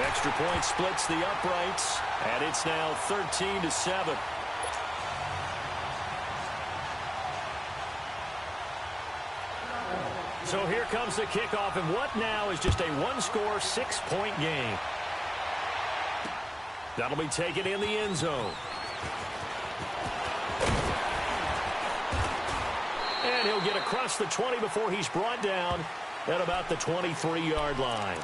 Extra point splits the uprights, and it's now 13-7. So here comes the kickoff, and what now is just a one-score, 6-point game. That'll be taken in the end zone. And he'll get across the 20 before he's brought down at about the 23-yard line.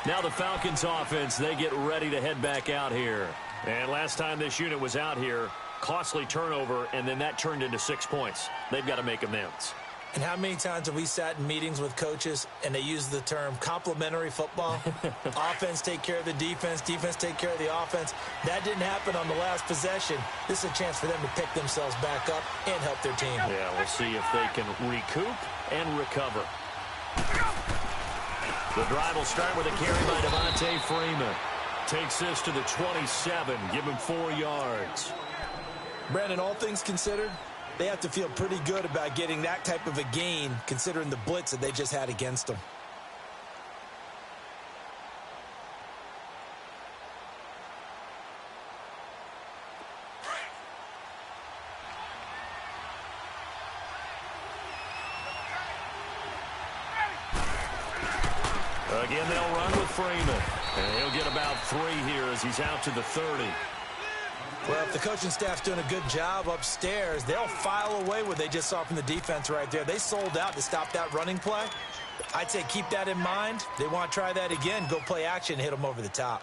Now the Falcons offense, they get ready to head back out here. And last time this unit was out here, costly turnover, and then that turned into 6 points. They've got to make amends. And how many times have we sat in meetings with coaches and they use the term complementary football? Offense take care of the defense, defense take care of the offense. That didn't happen on the last possession. This is a chance for them to pick themselves back up and help their team. Yeah, we'll see if they can recoup and recover. The drive will start with a carry by Devontae Freeman. Takes this to the 27, give him 4 yards. Brandon, all things considered, they have to feel pretty good about getting that type of a gain, considering the blitz that they just had against them. Again, they'll run with Freeman. And he'll get about 3 here as he's out to the 30. Well, if the coaching staff's doing a good job upstairs, they'll file away what they just saw from the defense right there. They sold out to stop that running play. I'd say keep that in mind. They want to try that again, go play action, hit them over the top.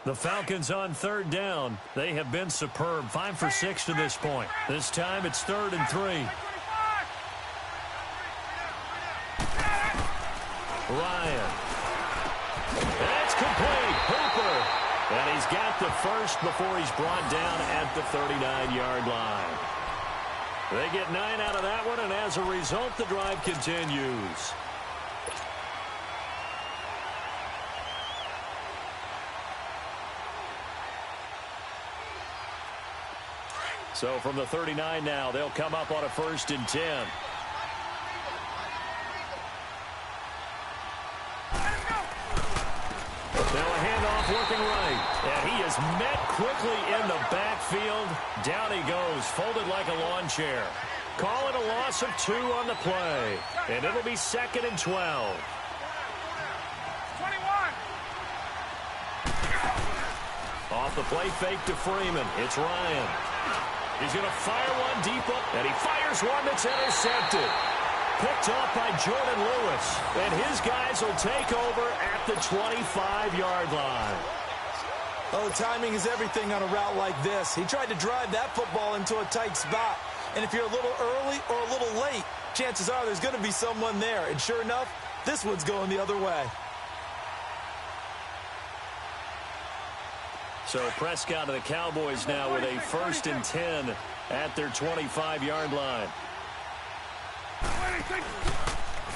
The Falcons on 3rd down. They have been superb. 5 for 6 to this point. This time it's 3rd and 3. Ryan. That's complete. Hooper. And he's got the first before he's brought down at the 39-yard line. They get 9 out of that one, and as a result, the drive continues. So from the 39 now, they'll come up on a 1st and 10. Working right, and he is met quickly in the backfield. Down he goes, folded like a lawn chair. Call it a loss of 2 on the play, and it'll be 2nd and 12. 21. Off the play fake to Freeman. It's Ryan. He's going to fire one deep up, and he fires one that's intercepted. Picked off by Jordan Lewis, and his guys will take over at the 25-yard line. Oh, timing is everything on a route like this. He tried to drive that football into a tight spot. And if you're a little early or a little late, chances are there's going to be someone there. And sure enough, this one's going the other way. So Prescott of the Cowboys now with a 1st and 10 at their 25-yard line.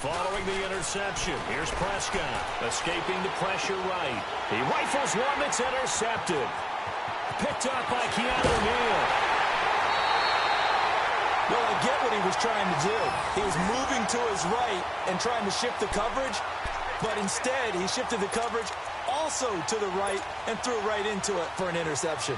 Following the interception, here's Prescott, escaping the pressure right. He rifles one that's intercepted. Picked up by Keanu Neal. Well, I get what he was trying to do. He was moving to his right and trying to shift the coverage, but instead he shifted the coverage also to the right and threw right into it for an interception.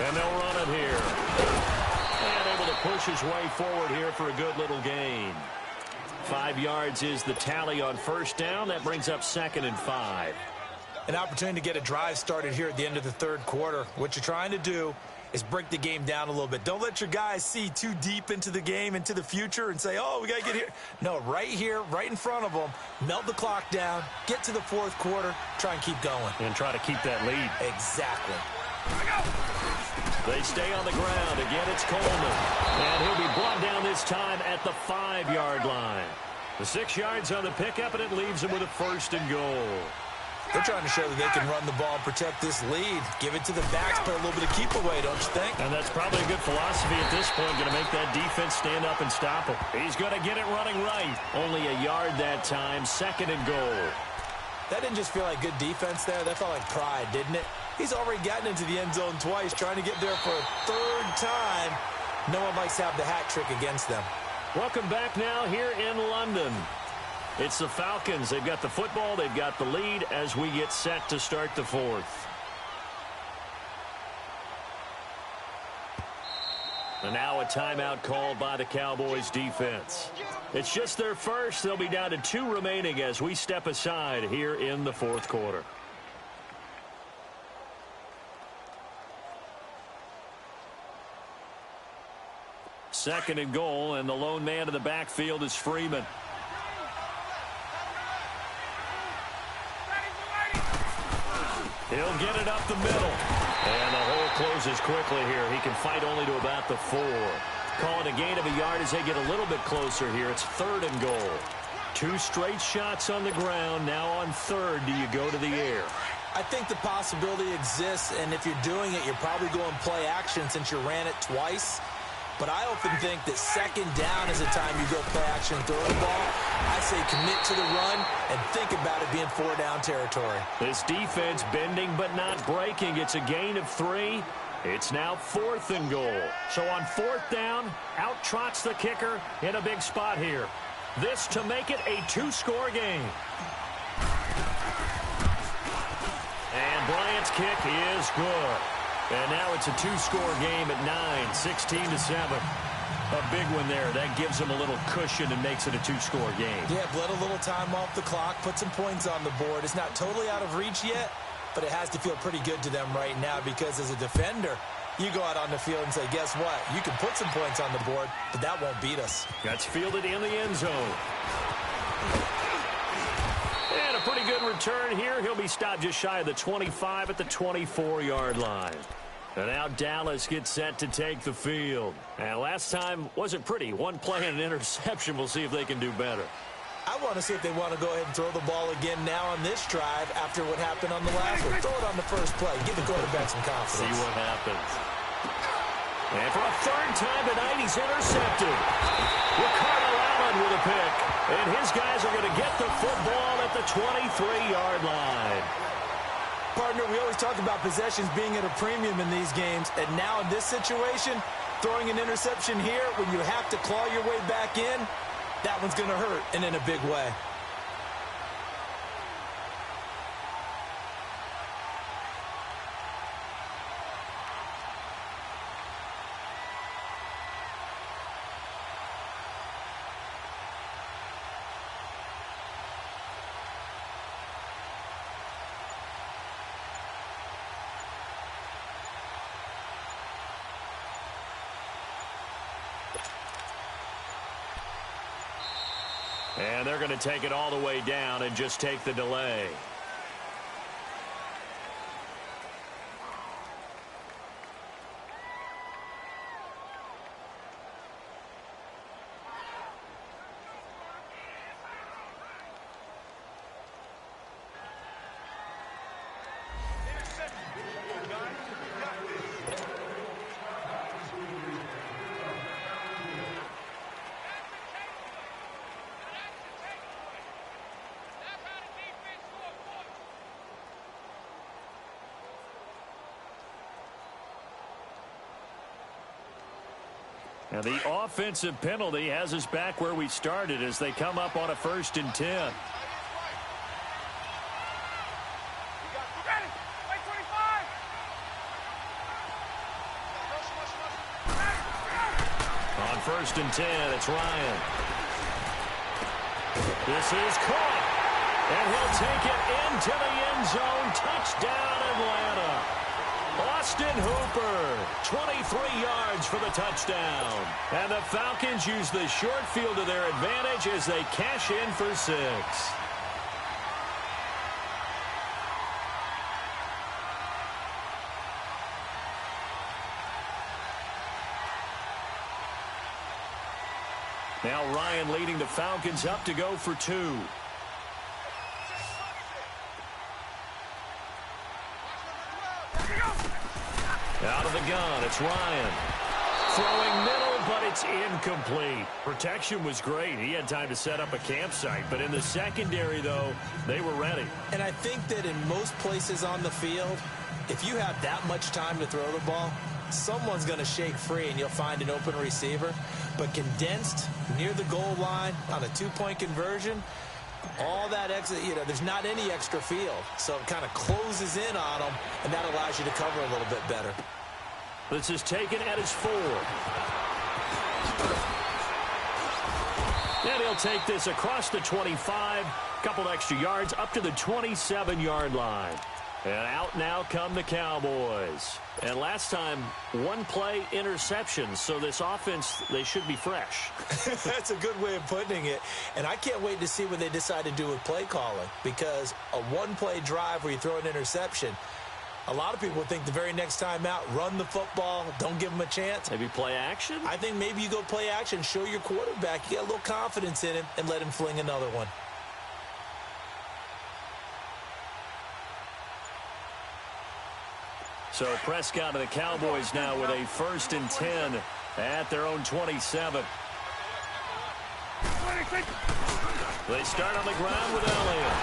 And they'll run it here. And able to push his way forward here for a good little gain. 5 yards is the tally on 1st down. That brings up 2nd and 5. An opportunity to get a drive started here at the end of the 3rd quarter. What you're trying to do is break the game down a little bit. Don't let your guys see too deep into the game, into the future, and say, oh, we got to get here. No, right here, right in front of them, melt the clock down, get to the 4th quarter, try and keep going. And try to keep that lead. Exactly. They stay on the ground. Again, it's Coleman. And he'll be brought down this time at the 5-yard line. The 6 yards on the pickup, and it leaves him with a 1st and goal. They're trying to show that they can run the ball and protect this lead. Give it to the backs, play a little bit of keep away, don't you think? And that's probably a good philosophy at this point, going to make that defense stand up and stop him. He's going to get it running right. Only a yard that time, 2nd and goal. That didn't just feel like good defense there. That felt like pride, didn't it? He's already gotten into the end zone twice, trying to get there for a 3rd time. No one likes to have the hat trick against them. Welcome back now here in London. It's the Falcons. They've got the football. They've got the lead as we get set to start the 4th. And now a timeout called by the Cowboys defense. It's just their first. They'll be down to 2 remaining as we step aside here in the 4th quarter. Second and goal, and the lone man in the backfield is Freeman. He'll get it up the middle. And the hole closes quickly here. He can fight only to about the 4. Calling a gain of a yard as they get a little bit closer here. It's 3rd and goal. 2 straight shots on the ground. Now on 3rd, do you go to the air? I think the possibility exists, and if you're doing it, you're probably going play action since you ran it twice. But I often think that 2nd down is the time you go play action and throw the ball. I say commit to the run and think about it being 4-down territory. This defense bending but not breaking. It's a gain of 3. It's now 4th and goal. So on 4th down, out trots the kicker in a big spot here. This to make it a 2-score game. And Bryant's kick is good. And now it's a 2-score game at 9, 16-7. A big one there. That gives them a little cushion and makes it a 2-score game. Yeah, bled a little time off the clock, put some points on the board. It's not totally out of reach yet, but it has to feel pretty good to them right now because as a defender, you go out on the field and say, guess what? You can put some points on the board, but that won't beat us. That's fielded in the end zone. And a pretty good return here. He'll be stopped just shy of the 25 at the 24-yard line. And now Dallas gets set to take the field. And last time wasn't pretty. 1 play and an interception. We'll see if they can do better. I want to see if they want to go ahead and throw the ball again now on this drive after what happened on the last one. Throw it on the first play. Give the quarterback some confidence. See what happens. And for a 3rd time tonight, he's intercepted. Ricardo Allen with a pick. And his guys are going to get the football at the 23-yard line. Partner, we always talk about possessions being at a premium in these games, and now in this situation, throwing an interception here when you have to claw your way back in, that one's going to hurt, and in a big way. And they're going to take it all the way down and just take the delay. Now the offensive penalty has us back where we started as they come up on a 1st and 10. On 1st and 10, it's Ryan. This is caught. And he'll take it into the end zone. Touchdown, Atlanta. Austin Hooper, 23 yards for the touchdown. And the Falcons use the short field to their advantage as they cash in for 6. Now Ryan leading the Falcons up to go for 2. gun. It's Ryan. Throwing middle, but it's incomplete. Protection was great. He had time to set up a campsite. But in the secondary, though, they were ready. And I think that in most places on the field, if you have that much time to throw the ball, someone's going to shake free and you'll find an open receiver. But condensed near the goal line on a two-point conversion, all that extra, there's not any extra field. So it kind of closes in on them, and that allows you to cover a little bit better. This is taken at his 4. And he'll take this across the 25. Couple extra yards up to the 27-yard line. And out now come the Cowboys. And last time, one play interception. So this offense, they should be fresh. That's a good way of putting it. And I can't wait to see what they decide to do with play calling. Because a one-play drive where you throw an interception, a lot of people think the very next time out, run the football, don't give them a chance. Maybe play action? I think maybe you go play action, show your quarterback, you get a little confidence in him, and let him fling another one. So Prescott and the Cowboys now with a 1st and 10 at their own 27. They start on the ground with Elliott.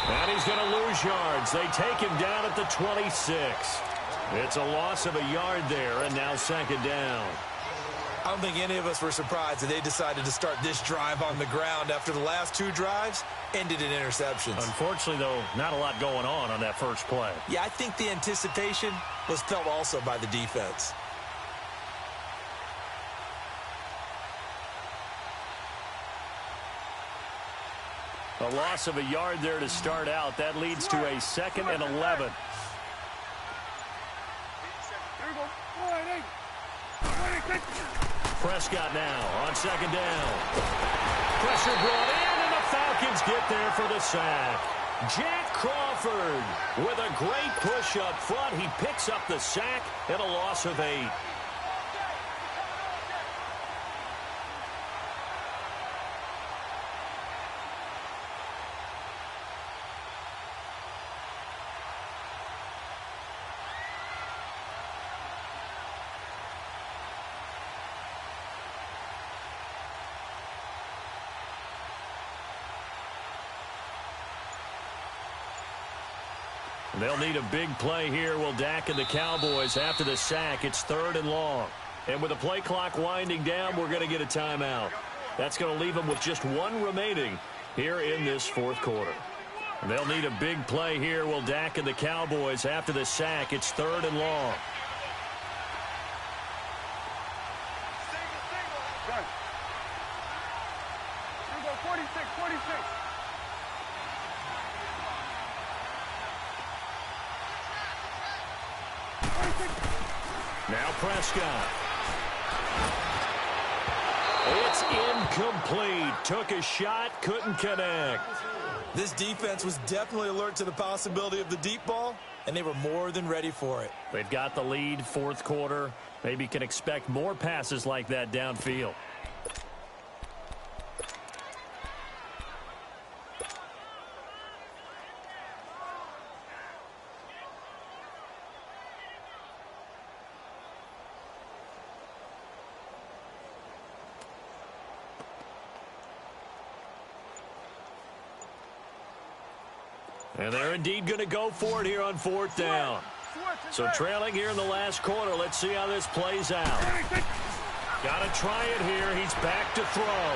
And he's going to lose yards. They take him down at the 26. It's a loss of a yard there, and now 2nd down. I don't think any of us were surprised that they decided to start this drive on the ground after the last 2 drives ended in interceptions. Unfortunately, though, not a lot going on that first play. Yeah, I think the anticipation was felt also by the defense. A loss of a yard there to start out. That leads to a 2nd and 11. Prescott now on 2nd down. Pressure brought in, and the Falcons get there for the sack. Jack Crawford with a great push up front. He picks up the sack and a loss of 8. They'll need a big play here. Will Dak and the Cowboys after the sack. It's 3rd and long. And with the play clock winding down, we're going to get a timeout. That's going to leave them with just 1 remaining here in this 4th quarter. They'll need a big play here. Will Dak and the Cowboys after the sack. It's 3rd and long. Here we go, 46, 46. Now Prescott. It's incomplete. Took a shot, couldn't connect. This defense was definitely alert to the possibility of the deep ball, and they were more than ready for it. They've got the lead, 4th quarter. Maybe can expect more passes like that downfield. And they're indeed going to go for it here on 4th down. So trailing here in the last quarter. Let's see how this plays out. Got to try it here. He's back to throw.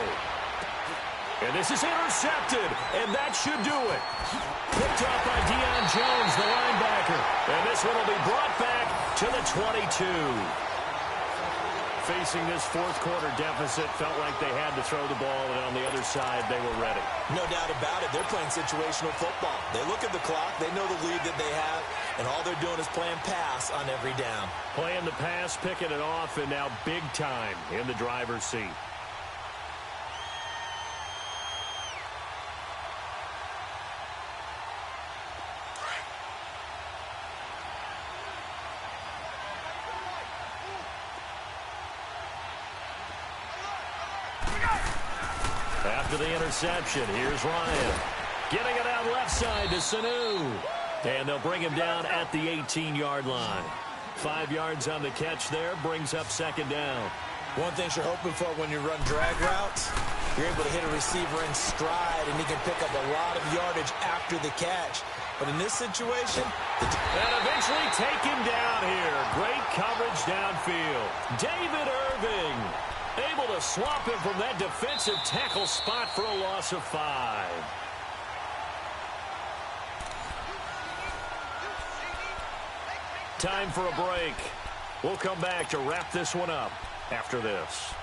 And this is intercepted. And that should do it. Picked off by Deion Jones, the linebacker. And this one will be brought back to the 22. Facing this 4th quarter deficit, felt like they had to throw the ball, and on the other side, they were ready. No doubt about it. They're playing situational football. They look at the clock. They know the lead that they have, and all they're doing is playing pass on every down. Playing the pass, picking it off, and now big time in the driver's seat. After the interception, here's Ryan. Getting it out left side to Sanu. And they'll bring him down at the 18-yard line. 5 yards on the catch there, brings up second down. One thing you're hoping for when you run drag routes, you're able to hit a receiver in stride, and he can pick up a lot of yardage after the catch. But in this situation, and eventually taken down here. Great coverage downfield. David Irving able to swamp him from that defensive tackle spot for a loss of 5. Time for a break. We'll come back to wrap this one up after this.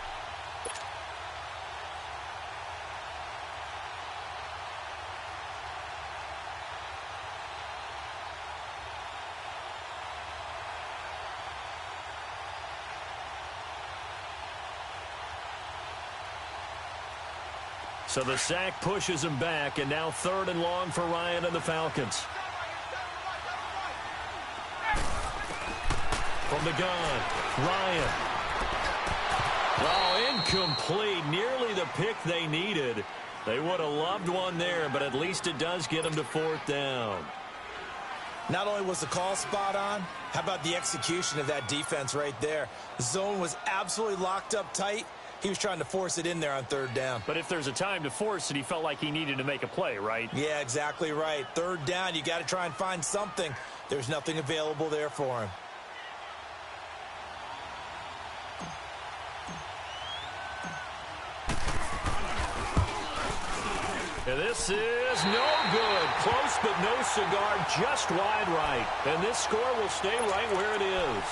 So the sack pushes him back, and now 3rd and long for Ryan and the Falcons. From the gun, Ryan. Oh, incomplete. Nearly the pick they needed. They would have loved one there, but at least it does get them to 4th down. Not only was the call spot on, how about the execution of that defense right there? The zone was absolutely locked up tight. He was trying to force it in there on 3rd down. But if there's a time to force it, he felt like he needed to make a play, right? Yeah, exactly right. 3rd down, you got to try and find something. There's nothing available there for him. And this is no good. Close but no cigar, just wide right. And this score will stay right where it is.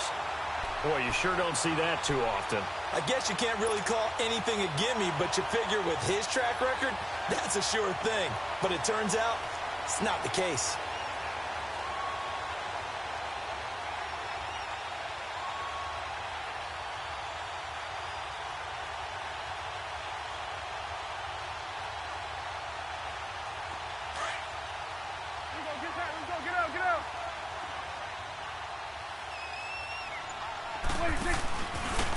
Boy, you sure don't see that too often. I guess you can't really call anything a gimme, but you figure with his track record, that's a sure thing. But it turns out, it's not the case.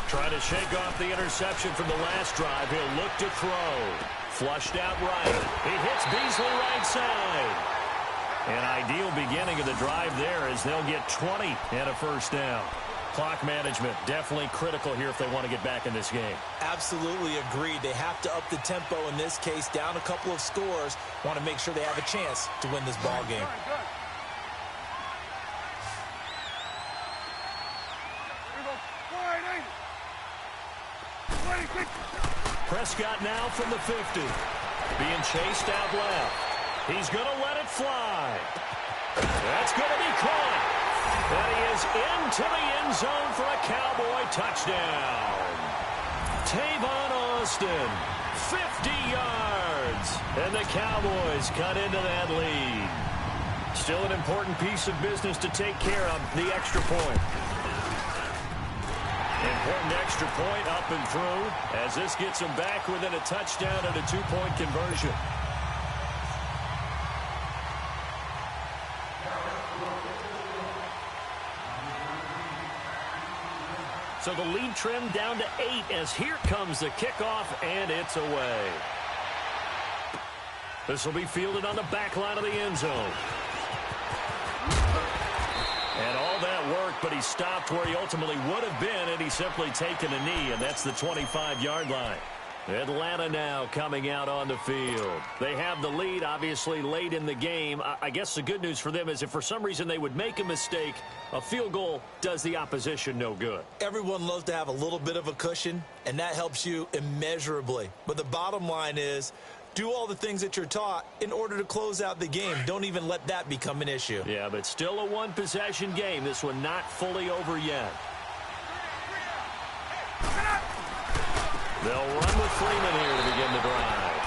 Trying to shake off the interception from the last drive. He'll look to throw. Flushed out right. He hits Beasley right side. An ideal beginning of the drive there as they'll get 20 and a 1st down. Clock management definitely critical here if they want to get back in this game. Absolutely agreed. They have to up the tempo in this case, down a couple of scores. Want to make sure they have a chance to win this ball game. Prescott now from the 50. Being chased out left. He's going to let it fly. That's going to be caught. And he is into the end zone for a Cowboy touchdown. Tavon Austin, 50 yards. And the Cowboys cut into that lead. Still an important piece of business to take care of, the extra point. Important extra point up and through as this gets them back within a touchdown and a 2-point conversion. So the lead trimmed down to 8 as here comes the kickoff, and it's away. This will be fielded on the back line of the end zone. And all that worked, but he stopped where he ultimately would have been, and he's simply taken a knee, and that's the 25-yard line. Atlanta now coming out on the field. They have the lead, obviously, late in the game. I guess the good news for them is if for some reason they would make a mistake, a field goal does the opposition no good. Everyone loves to have a little bit of a cushion, and that helps you immeasurably. But the bottom line is, do all the things that you're taught in order to close out the game. Don't even let that become an issue. Yeah, but still a one-possession game. This one not fully over yet. They'll run with Freeman here to begin the drive.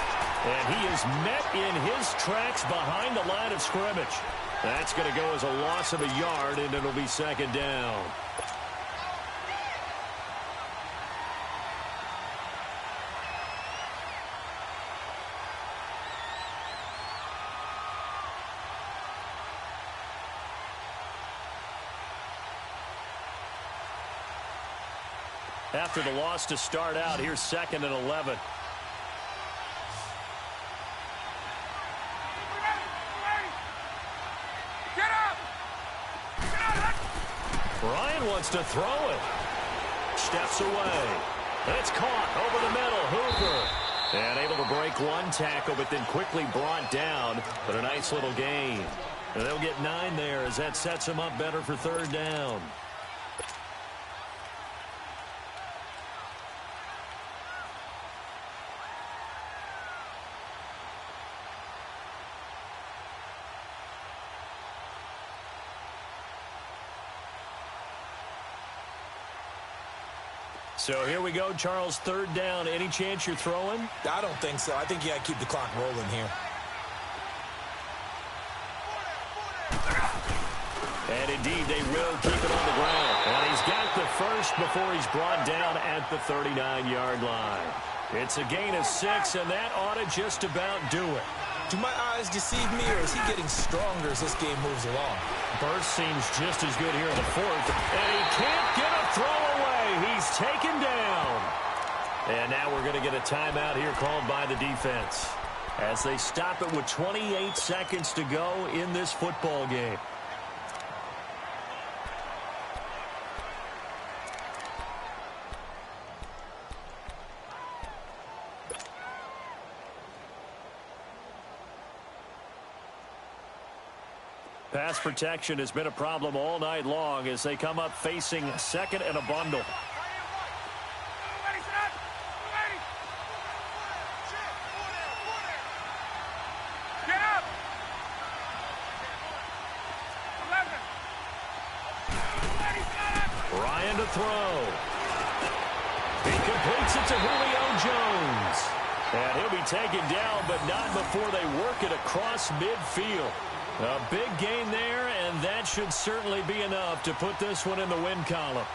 And he is met in his tracks behind the line of scrimmage. That's going to go as a loss of a yard, and it'll be 2nd down. After the loss to start out, here's 2nd and 11. Ryan wants to throw it. Steps away. And it's caught over the middle. Hoover. And able to break one tackle, but then quickly brought down. But a nice little gain. And they'll get 9 there as that sets them up better for 3rd down. So here we go, Charles, 3rd down. Any chance you're throwing? I don't think so. I think you got to keep the clock rolling here. And indeed, they will keep it on the ground. And he's got the first before he's brought down at the 39-yard line. It's a gain of 6, and that ought to just about do it. Do my eyes deceive me, or is he getting stronger as this game moves along? Burst seems just as good here in the 4th. And he can't get a throw away. He's taken down. And now we're going to get a timeout here called by the defense as they stop it with 28 seconds to go in this football game. Pass protection has been a problem all night long as they come up facing 2nd and a bundle. Get up! 11. Ryan to throw. He completes it to Julio Jones. And he'll be taken down, but not before they work it across midfield. A big gain there, and that should certainly be enough to put this one in the win column.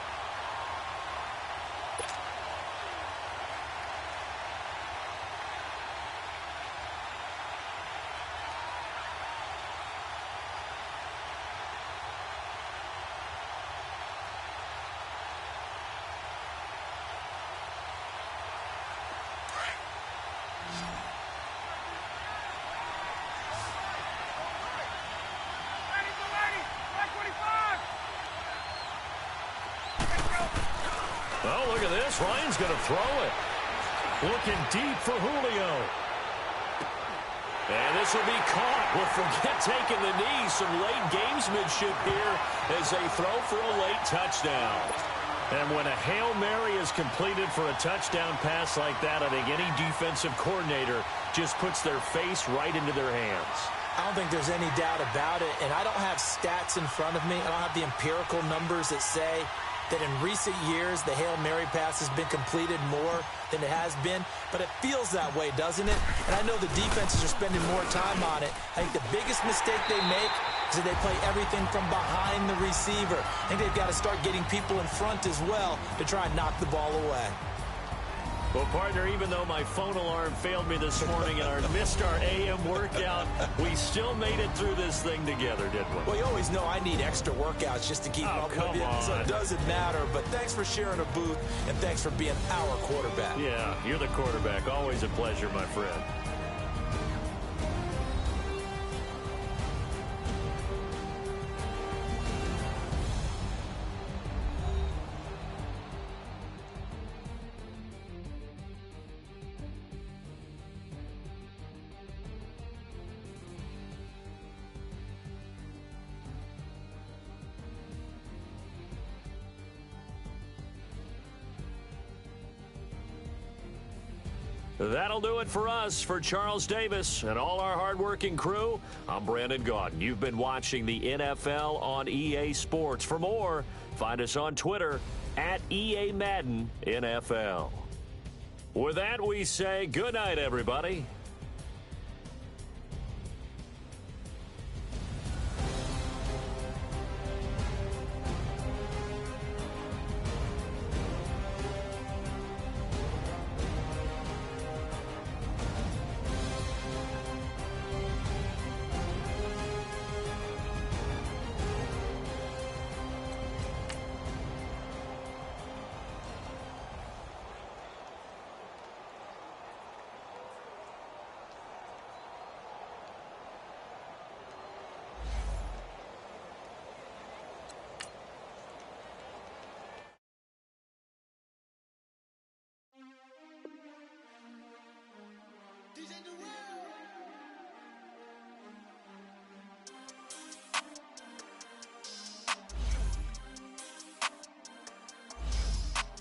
Oh, look at this. Ryan's going to throw it. Looking deep for Julio. And this will be caught. Well, forget taking the knee. Some late gamesmanship here as they throw for a late touchdown. And when a Hail Mary is completed for a touchdown pass like that, I think any defensive coordinator just puts their face right into their hands. I don't think there's any doubt about it, and I don't have stats in front of me. I don't have the empirical numbers that say that in recent years the Hail Mary pass has been completed more than it has been, but it feels that way, doesn't it? And I know the defenses are spending more time on it. I think the biggest mistake they make is that they play everything from behind the receiver. I think they've got to start getting people in front as well to try and knock the ball away. Well, partner, even though my phone alarm failed me this morning and missed our AM workout, we still made it through this thing together, didn't we? Well, you always know I need extra workouts just to keep up with you, so it doesn't matter. But thanks for sharing a booth, and thanks for being our quarterback. Yeah, you're the quarterback. Always a pleasure, my friend. That'll do it for us. For Charles Davis and all our hardworking crew, I'm Brandon Gaudin. You've been watching the NFL on EA Sports. For more, find us on Twitter at EA Madden NFL. With that, we say good night, everybody.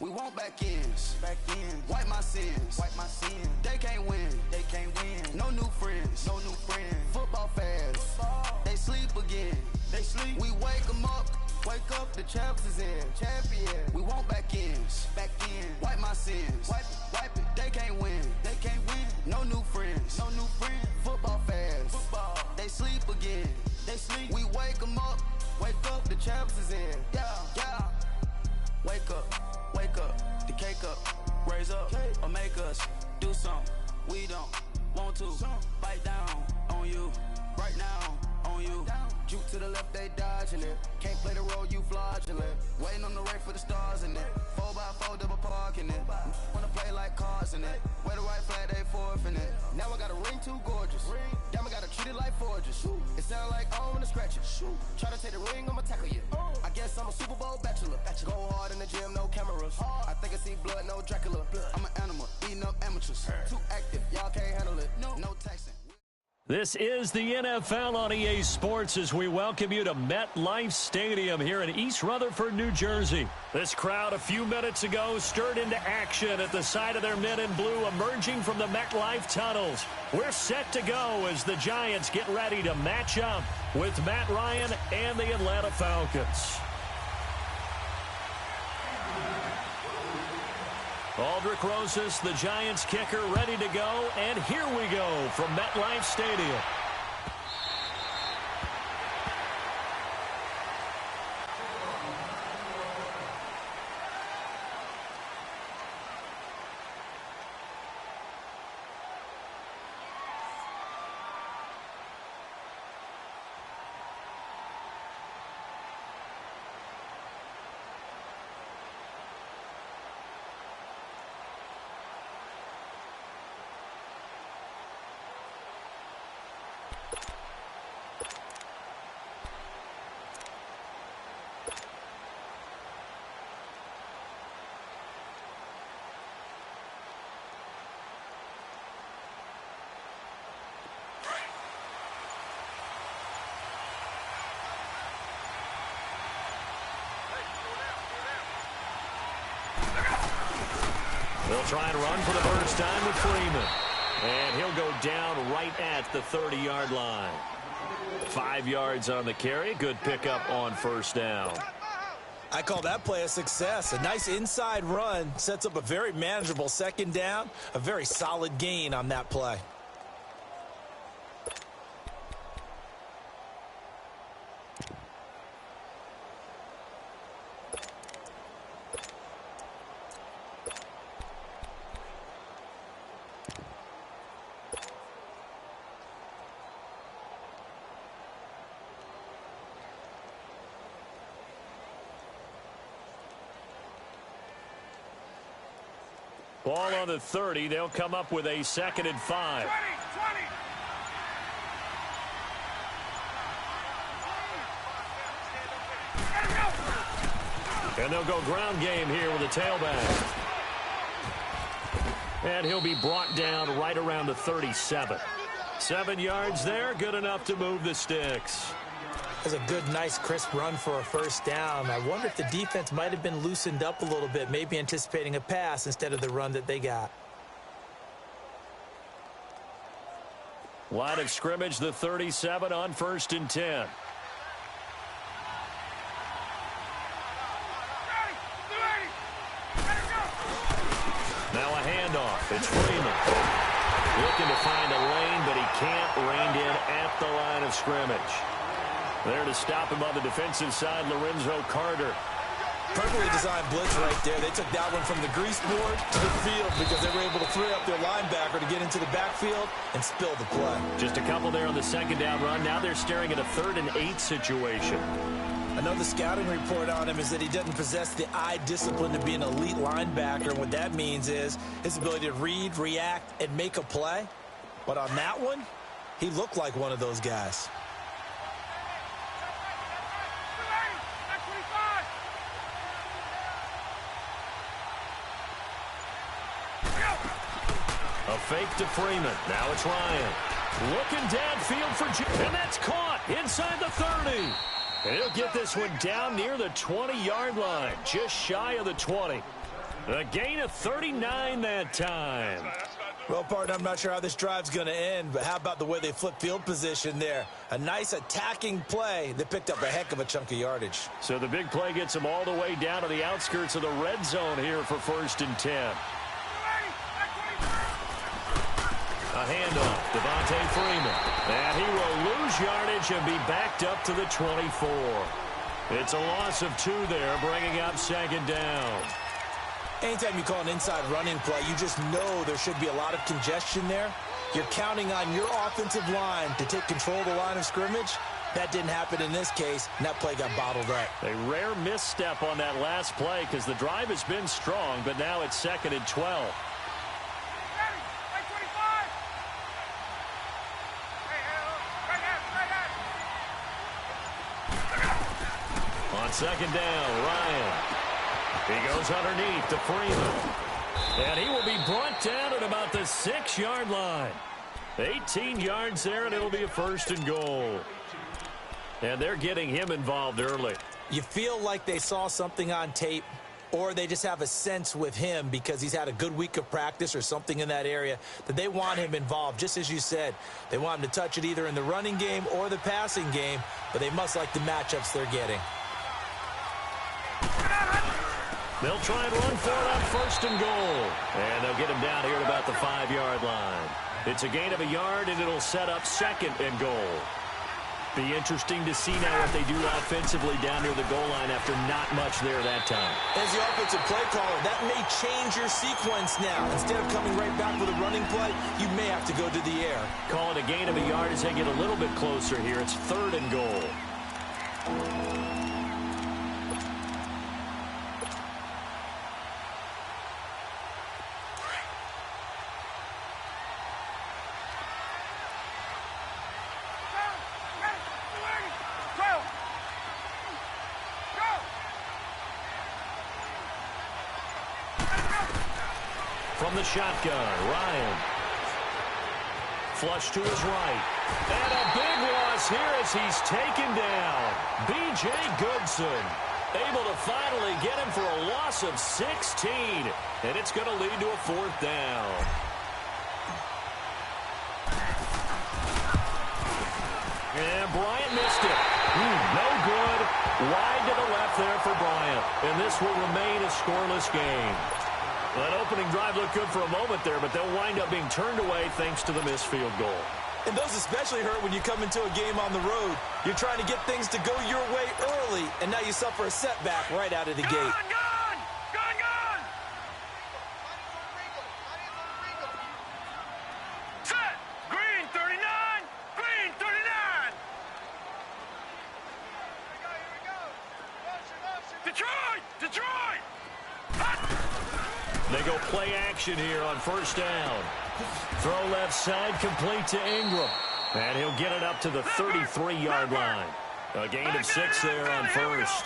We want back ends. Wipe my sins. They can't win. No new friends. Football fans. They sleep again. We wake them up. Wake up, the champs is in. We want back ends. Wipe my sins. Wipe it. They can't win. No new friends. Football fans. They sleep again. We wake them up. Wake up, the champs is in. Yeah. Wake up, the cake up, raise up, or make us do something we don't want to. Bite down on you, right now on you. Juke to the left, they dodging it. Can't play the role, you fraudulent. Waiting on the race for the stars in it. 4x4 double parking it. Wanna play like cars in it. Wear the white flag, they forfeiting it. Now I got a ring too gorgeous. Damn, I gotta treat it like forges. It sound like I wanna scratch it. Try to take the ring, I'ma tackle you. I guess I'm a Super Bowl bachelor. Go hard in the gym, no cameras. I think I see blood, no Dracula. I'm an animal, eating up amateurs. Too active, y'all can't handle it. No taxing. This is the NFL on EA Sports as we welcome you to MetLife Stadium here in East Rutherford, New Jersey. This crowd a few minutes ago stirred into action at the side of their men in blue emerging from the MetLife tunnels. We're set to go as the Giants get ready to match up with Matt Ryan and the Atlanta Falcons. Aldrich Rosas, the Giants kicker, ready to go. And here we go from MetLife Stadium. They'll try and run for the first time with Freeman. And he'll go down right at the 30-yard line. 5 yards on the carry. Good pickup on first down. I call that play a success. A nice inside run sets up a very manageable second down. A very solid gain on that play. Ball on the 30. They'll come up with a 2nd and 5. 20. And they'll go ground game here with a tailback. And he'll be brought down right around the 37. 7 yards there. Good enough to move the sticks. That's a good, nice, crisp run for a first down. I wonder if the defense might have been loosened up a little bit, maybe anticipating a pass instead of the run that they got. Line of scrimmage, the 37 on 1st and 10. Now a handoff. It's Freeman. Looking to find a lane, but he can't. Reined in at the line of scrimmage. There to stop him on the defensive side, Lorenzo Carter. Perfectly designed blitz right there. They took that one from the grease board to the field because they were able to free up their linebacker to get into the backfield and spill the play. Just a couple there on the 2nd down run. Now they're staring at a 3rd and 8 situation. I know the scouting report on him is that he doesn't possess the eye discipline to be an elite linebacker. And what that means is his ability to read, react, and make a play. But on that one, he looked like one of those guys. A fake to Freeman. Now it's Ryan. Looking downfield for Jim. And that's caught inside the 30. And he'll get this one down near the 20-yard line. Just shy of the 20. A gain of 39 that time. Well, partner, I'm not sure how this drive's going to end, but how about the way they flip field position there? A nice attacking play that picked up a heck of a chunk of yardage. So the big play gets them all the way down to the outskirts of the red zone here for 1st and 10. A handoff, Devontae Freeman. And he will lose yardage and be backed up to the 24. It's a loss of 2 there, bringing up 2nd down. Anytime you call an inside running play, you just know there should be a lot of congestion there. You're counting on your offensive line to take control of the line of scrimmage. That didn't happen in this case, and that play got bottled up. A rare misstep on that last play because the drive has been strong, but now it's 2nd and 12. On 2nd down, Ryan. He goes underneath to Freeman. And he will be brought down at about the 6-yard line. 18 yards there, and it'll be a 1st and goal. And they're getting him involved early. You feel like they saw something on tape, or they just have a sense with him because he's had a good week of practice or something in that area that they want him involved. Just as you said, they want him to touch it either in the running game or the passing game, but they must like the matchups they're getting. They'll try and run for it on 1st and goal. And they'll get him down here at about the 5-yard line. It's a gain of a yard, and it'll set up 2nd and goal. Be interesting to see now what they do offensively down near the goal line after not much there that time. As the offensive play caller, that may change your sequence now. Instead of coming right back with a running play, you may have to go to the air. Call it a gain of a yard as they get a little bit closer here. It's 3rd and goal. From the shotgun, Ryan. Flush to his right. And a big loss here as he's taken down. B.J. Goodson able to finally get him for a loss of 16. And it's going to lead to a 4th down. And Bryant missed it. No good. Wide to the left there for Bryant. And this will remain a scoreless game. That opening drive looked good for a moment there, but they'll wind up being turned away thanks to the missed field goal. And those especially hurt when you come into a game on the road. You're trying to get things to go your way early, and now you suffer a setback right out of the gate. Gone! Set! Green 39! Green 39! Detroit! They go play action here on 1st down. Throw left side, complete to Ingram. And he'll get it up to the 33-yard line. A gain of 6 there on 1st.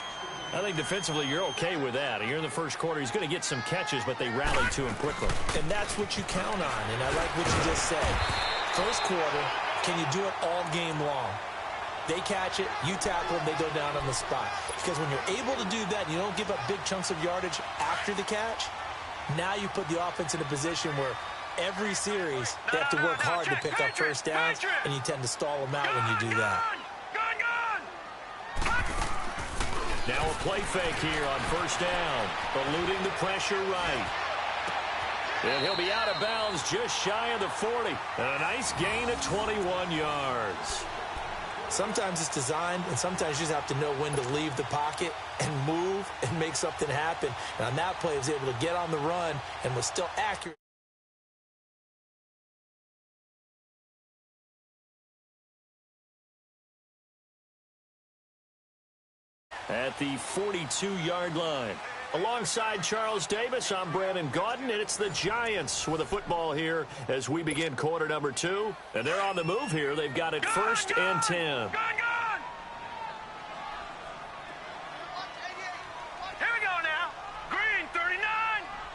I think defensively you're okay with that. You're in the 1st quarter. He's going to get some catches, but they rally to him quickly. And that's what you count on, and I like what you just said. 1st quarter, can you do it all game long? They catch it, you tackle them, they go down on the spot. Because when you're able to do that and you don't give up big chunks of yardage after the catch, now you put the offense in a position where every series they have to work hard to pick up 1st downs, and you tend to stall them out when you do that. Now a play fake here on 1st down, eluding the pressure right. And he'll be out of bounds just shy of the 40. And a nice gain of 21 yards. Sometimes it's designed, and sometimes you just have to know when to leave the pocket and move and make something happen. And on that play, he was able to get on the run and was still accurate. At the 42-yard line. Alongside Charles Davis, I'm Brandon Gaudin, and it's the Giants with a football here as we begin quarter number 2. And they're on the move here. They've got it 1st and 10. Here we go now. Green 39.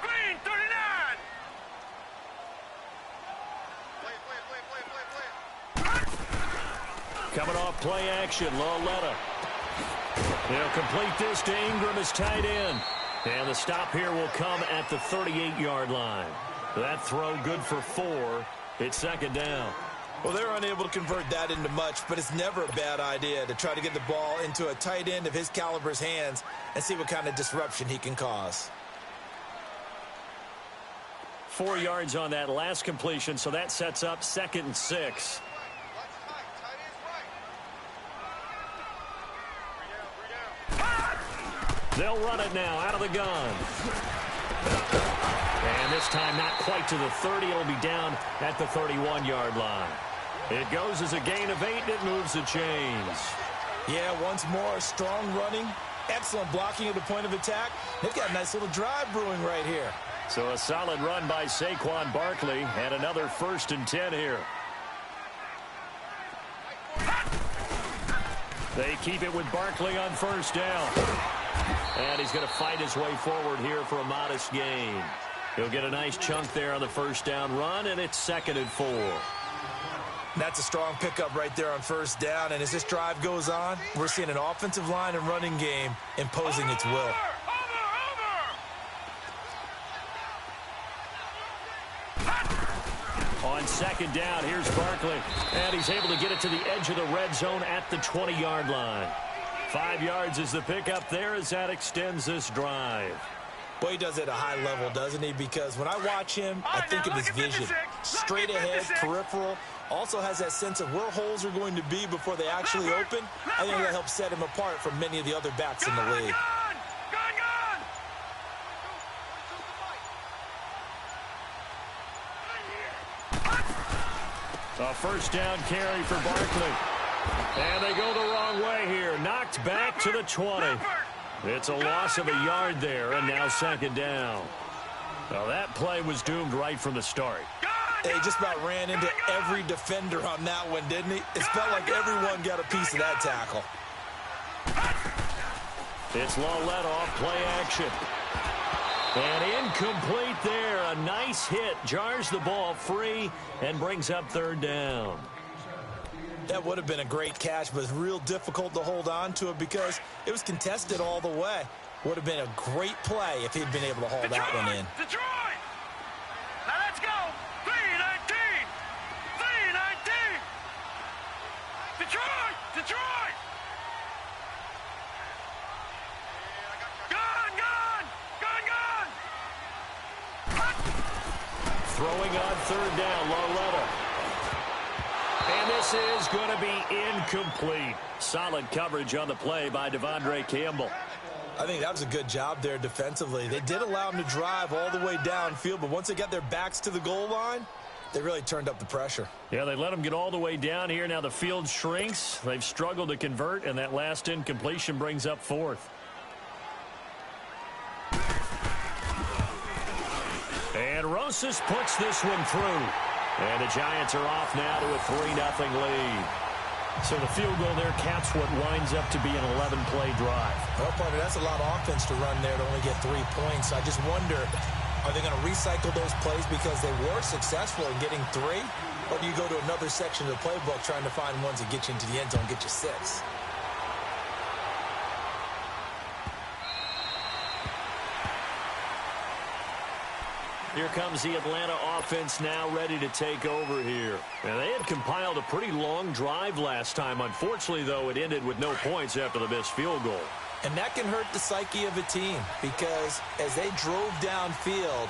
Green 39. Coming off play action, Lauletta. They'll complete this to Ingram as tight end. And the the stop here will come at the 38-yard line. That throw good for 4. It's second down. Well, they're unable to convert that into much, but it's never a bad idea to try to get the ball into a tight end of his caliber's hands and see what kind of disruption he can cause. 4 yards on that last completion, so that sets up 2nd and 6. They'll run it now out of the gun. And this time not quite to the 30. It'll be down at the 31-yard line. It goes as a gain of 8, and it moves the chains. Yeah, once more, strong running, excellent blocking at the point of attack. They've got a nice little drive brewing right here. So a solid run by Saquon Barkley, and another 1st and 10 here. They keep it with Barkley on 1st down. And he's going to fight his way forward here for a modest gain. He'll get a nice chunk there on the 1st down run, and it's 2nd and 4. That's a strong pickup right there on 1st down, and as this drive goes on, we're seeing an offensive line and running game imposing its will. On 2nd down, here's Barkley, and he's able to get it to the edge of the red zone at the 20-yard line. 5 yards is the pickup there as that extends this drive. Boy, he does it at a high level, doesn't he? Because when I watch him, I think of his vision. Straight ahead, peripheral. Also has that sense of where holes are going to be before they actually open. I think that helps set him apart from many of the other backs in the league. A 1st down carry for Barkley. And they go the wrong way here. Knocked back to the 20. It's a loss of a yard there, and now 2nd down. Well, that play was doomed right from the start. He just about ran into every defender on that one, didn't he? It felt like everyone got a piece of that tackle. It's Lawlett off play action. And incomplete there. A nice hit. Jars the ball free and brings up 3rd down. That would have been a great catch, but it's real difficult to hold on to it because it was contested all the way. Would have been a great play if he'd been able to hold that one in. Detroit! Now let's go! 3-19! 3-19! Detroit! Detroit! Gun! Gun! Gun! Gun! Throwing on 3rd down, Lawlett. And this is going to be incomplete. Solid coverage on the play by Devondre Campbell. I think that was a good job there defensively. They did allow him to drive all the way downfield, but once they got their backs to the goal line, they really turned up the pressure. Yeah, they let him get all the way down here. Now the field shrinks. They've struggled to convert, and that last incompletion brings up 4th. And Rosas puts this one through. And the Giants are off now to a 3-0 lead. So the field goal there caps what winds up to be an 11-play drive. Well, partner, that's a lot of offense to run there to only get 3 points. I just wonder, are they going to recycle those plays because they were successful in getting 3? Or do you go to another section of the playbook trying to find ones that get you into the end zone, get you 6? Here comes the Atlanta offense now ready to take over here. And they had compiled a pretty long drive last time. Unfortunately, though, it ended with no points after the missed field goal. And that can hurt the psyche of a team because as they drove downfield,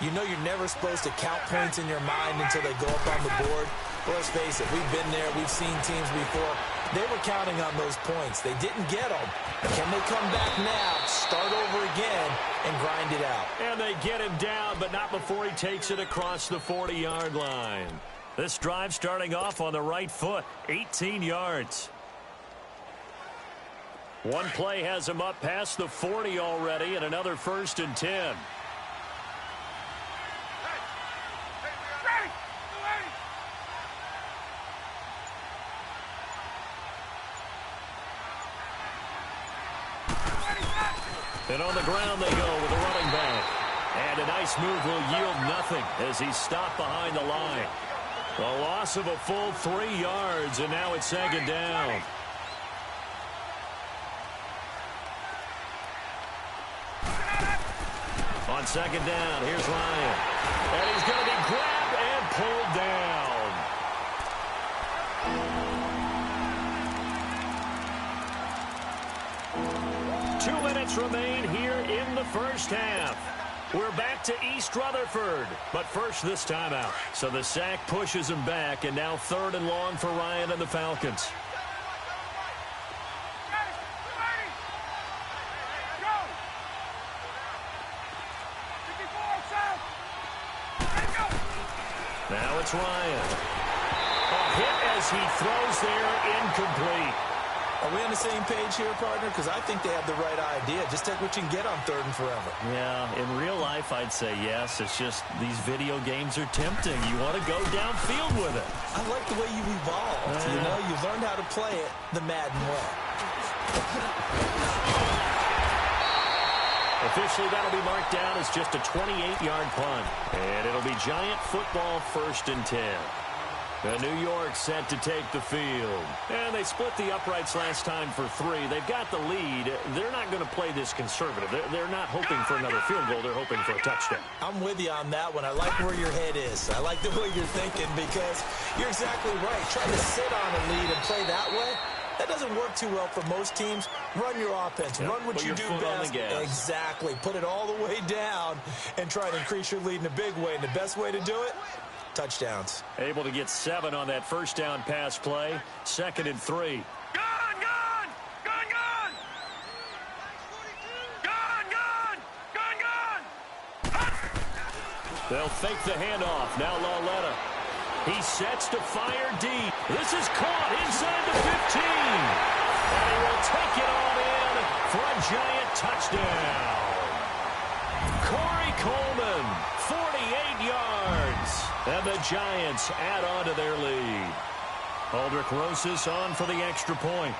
you know you're never supposed to count points in your mind until they go up on the board. Well, let's face it, we've been there. We've seen teams before. They were counting on those points. They didn't get them. Can they come back now, start over again, and grind it out? And they get him down, but not before he takes it across the 40-yard line. This drive starting off on the right foot, 18 yards. One play has him up past the 40 already, and another 1st and 10. And on the ground they go with a running back. And a nice move will yield nothing as he's stopped behind the line. A loss of a full 3 yards, and now it's 2nd down. On second down, here's Ryan. And he's going to be grabbed and pulled down. 2 minutes remain here in the first half. We're back to East Rutherford, but first this timeout. So the sack pushes him back, and now 3rd and long for Ryan and the Falcons. Now it's Ryan. A hit as he throws there, incomplete. Are we on the same page here, partner? Because I think they have the right idea. Just take what you can get on 3rd and forever. Yeah, in real life, I'd say yes. It's just these video games are tempting. You want to go downfield with it. I like the way you evolved. You know, you learned how to play it the Madden way. Officially, that'll be marked down as just a 28-yard punt. And it'll be Giant football 1st and 10. The New York set to take the field. And they split the uprights last time for 3. They've got the lead. They're not going to play this conservative. They're not hoping for another field goal. They're hoping for a touchdown. I'm with you on that one. I like where your head is. I like the way you're thinking because you're exactly right. Trying to sit on a lead and play that way, that doesn't work too well for most teams. Run your offense. Run what you do best. Exactly. Put it all the way down and try to increase your lead in a big way. And the best way to do it, touchdowns. Able to get 7 on that first down pass play. 2nd and 3. They'll fake the handoff. Now Lauletta. He sets to fire deep. This is caught inside the 15. And he will take it on in for a Giant touchdown. Corey Coleman, 48 yards. And the Giants add on to their lead. Aldrich Rosas on for the extra point.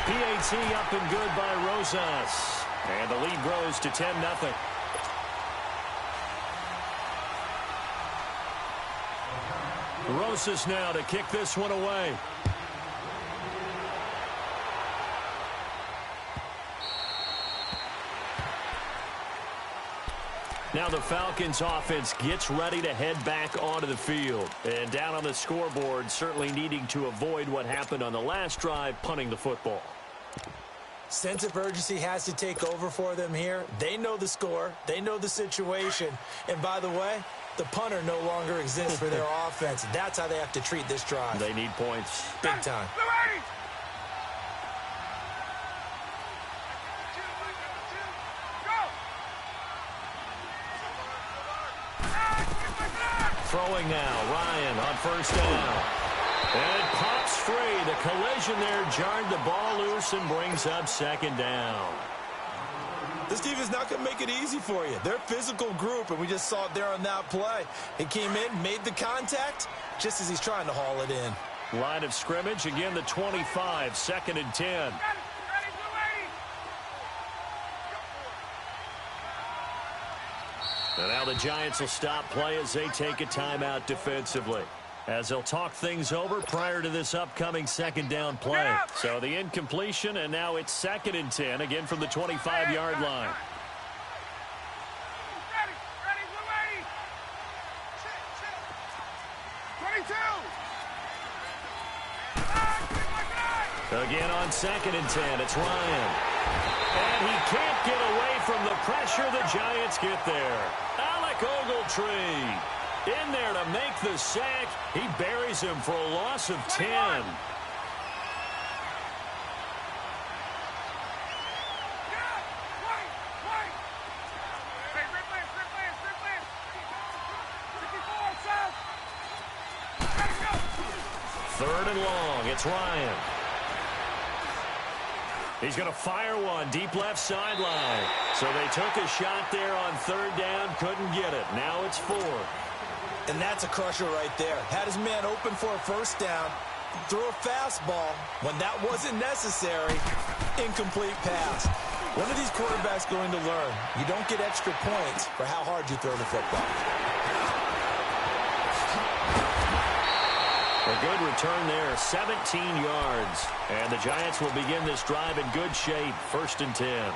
PAT up and good by Rosas. And the lead grows to 10-0. Rosas now to kick this one away. Now the Falcons offense gets ready to head back onto the field. And down on the scoreboard, certainly needing to avoid what happened on the last drive, punting the football. Sense of urgency has to take over for them here. They know the score. They know the situation. And by the way, the punter no longer exists for their offense. That's how they have to treat this drive. They need points. Big time. Throwing now, Ryan on first down. And it pops free. The collision there jarred the ball loose and brings up 2nd down. This defense is not going to make it easy for you. They're a physical group, and we just saw it there on that play. He came in, made the contact, just as he's trying to haul it in. Line of scrimmage, again the 25, 2nd and 10. And now the Giants will stop play as they take a timeout defensively, as they'll talk things over prior to this upcoming 2nd down play. So the incompletion, and now it's 2nd and 10, again from the 25-yard line. Again on 2nd and 10, it's Ryan. And he can't get away from the pressure. The Giants get there. Alec Ogletree in there to make the sack. He buries him for a loss of 10. Third and long. It's Ryan. He's going to fire one deep left sideline. So they took a shot there on 3rd down, couldn't get it. Now it's 4. And that's a crusher right there. Had his man open for a 1st down, threw a fastball when that wasn't necessary. Incomplete pass. One of these quarterbacks going to learn, you don't get extra points for how hard you throw the football. A good return there, 17 yards. And the Giants will begin this drive in good shape, 1st and 10.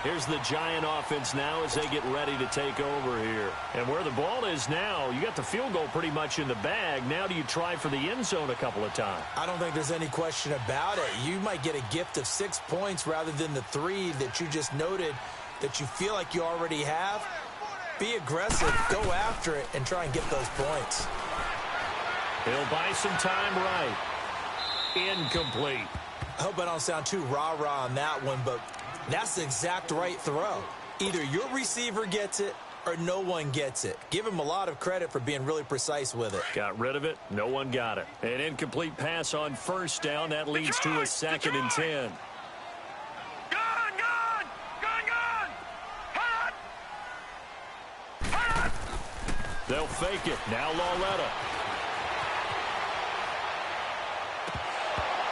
Here's the Giant offense now as they get ready to take over here. And where the ball is now, you got the field goal pretty much in the bag. Now do you try for the end zone a couple of times? I don't think there's any question about it. You might get a gift of 6 points rather than the 3 that you just noted that you feel like you already have. Be aggressive, go after it, and try and get those points. He'll buy some time right. Incomplete. I hope I don't sound too rah-rah on that one, but that's the exact right throw. Either your receiver gets it or no one gets it. Give him a lot of credit for being really precise with it. Got rid of it. No one got it. An incomplete pass on first down. That leads to a 2nd and 10. They'll fake it. Now Lauletta.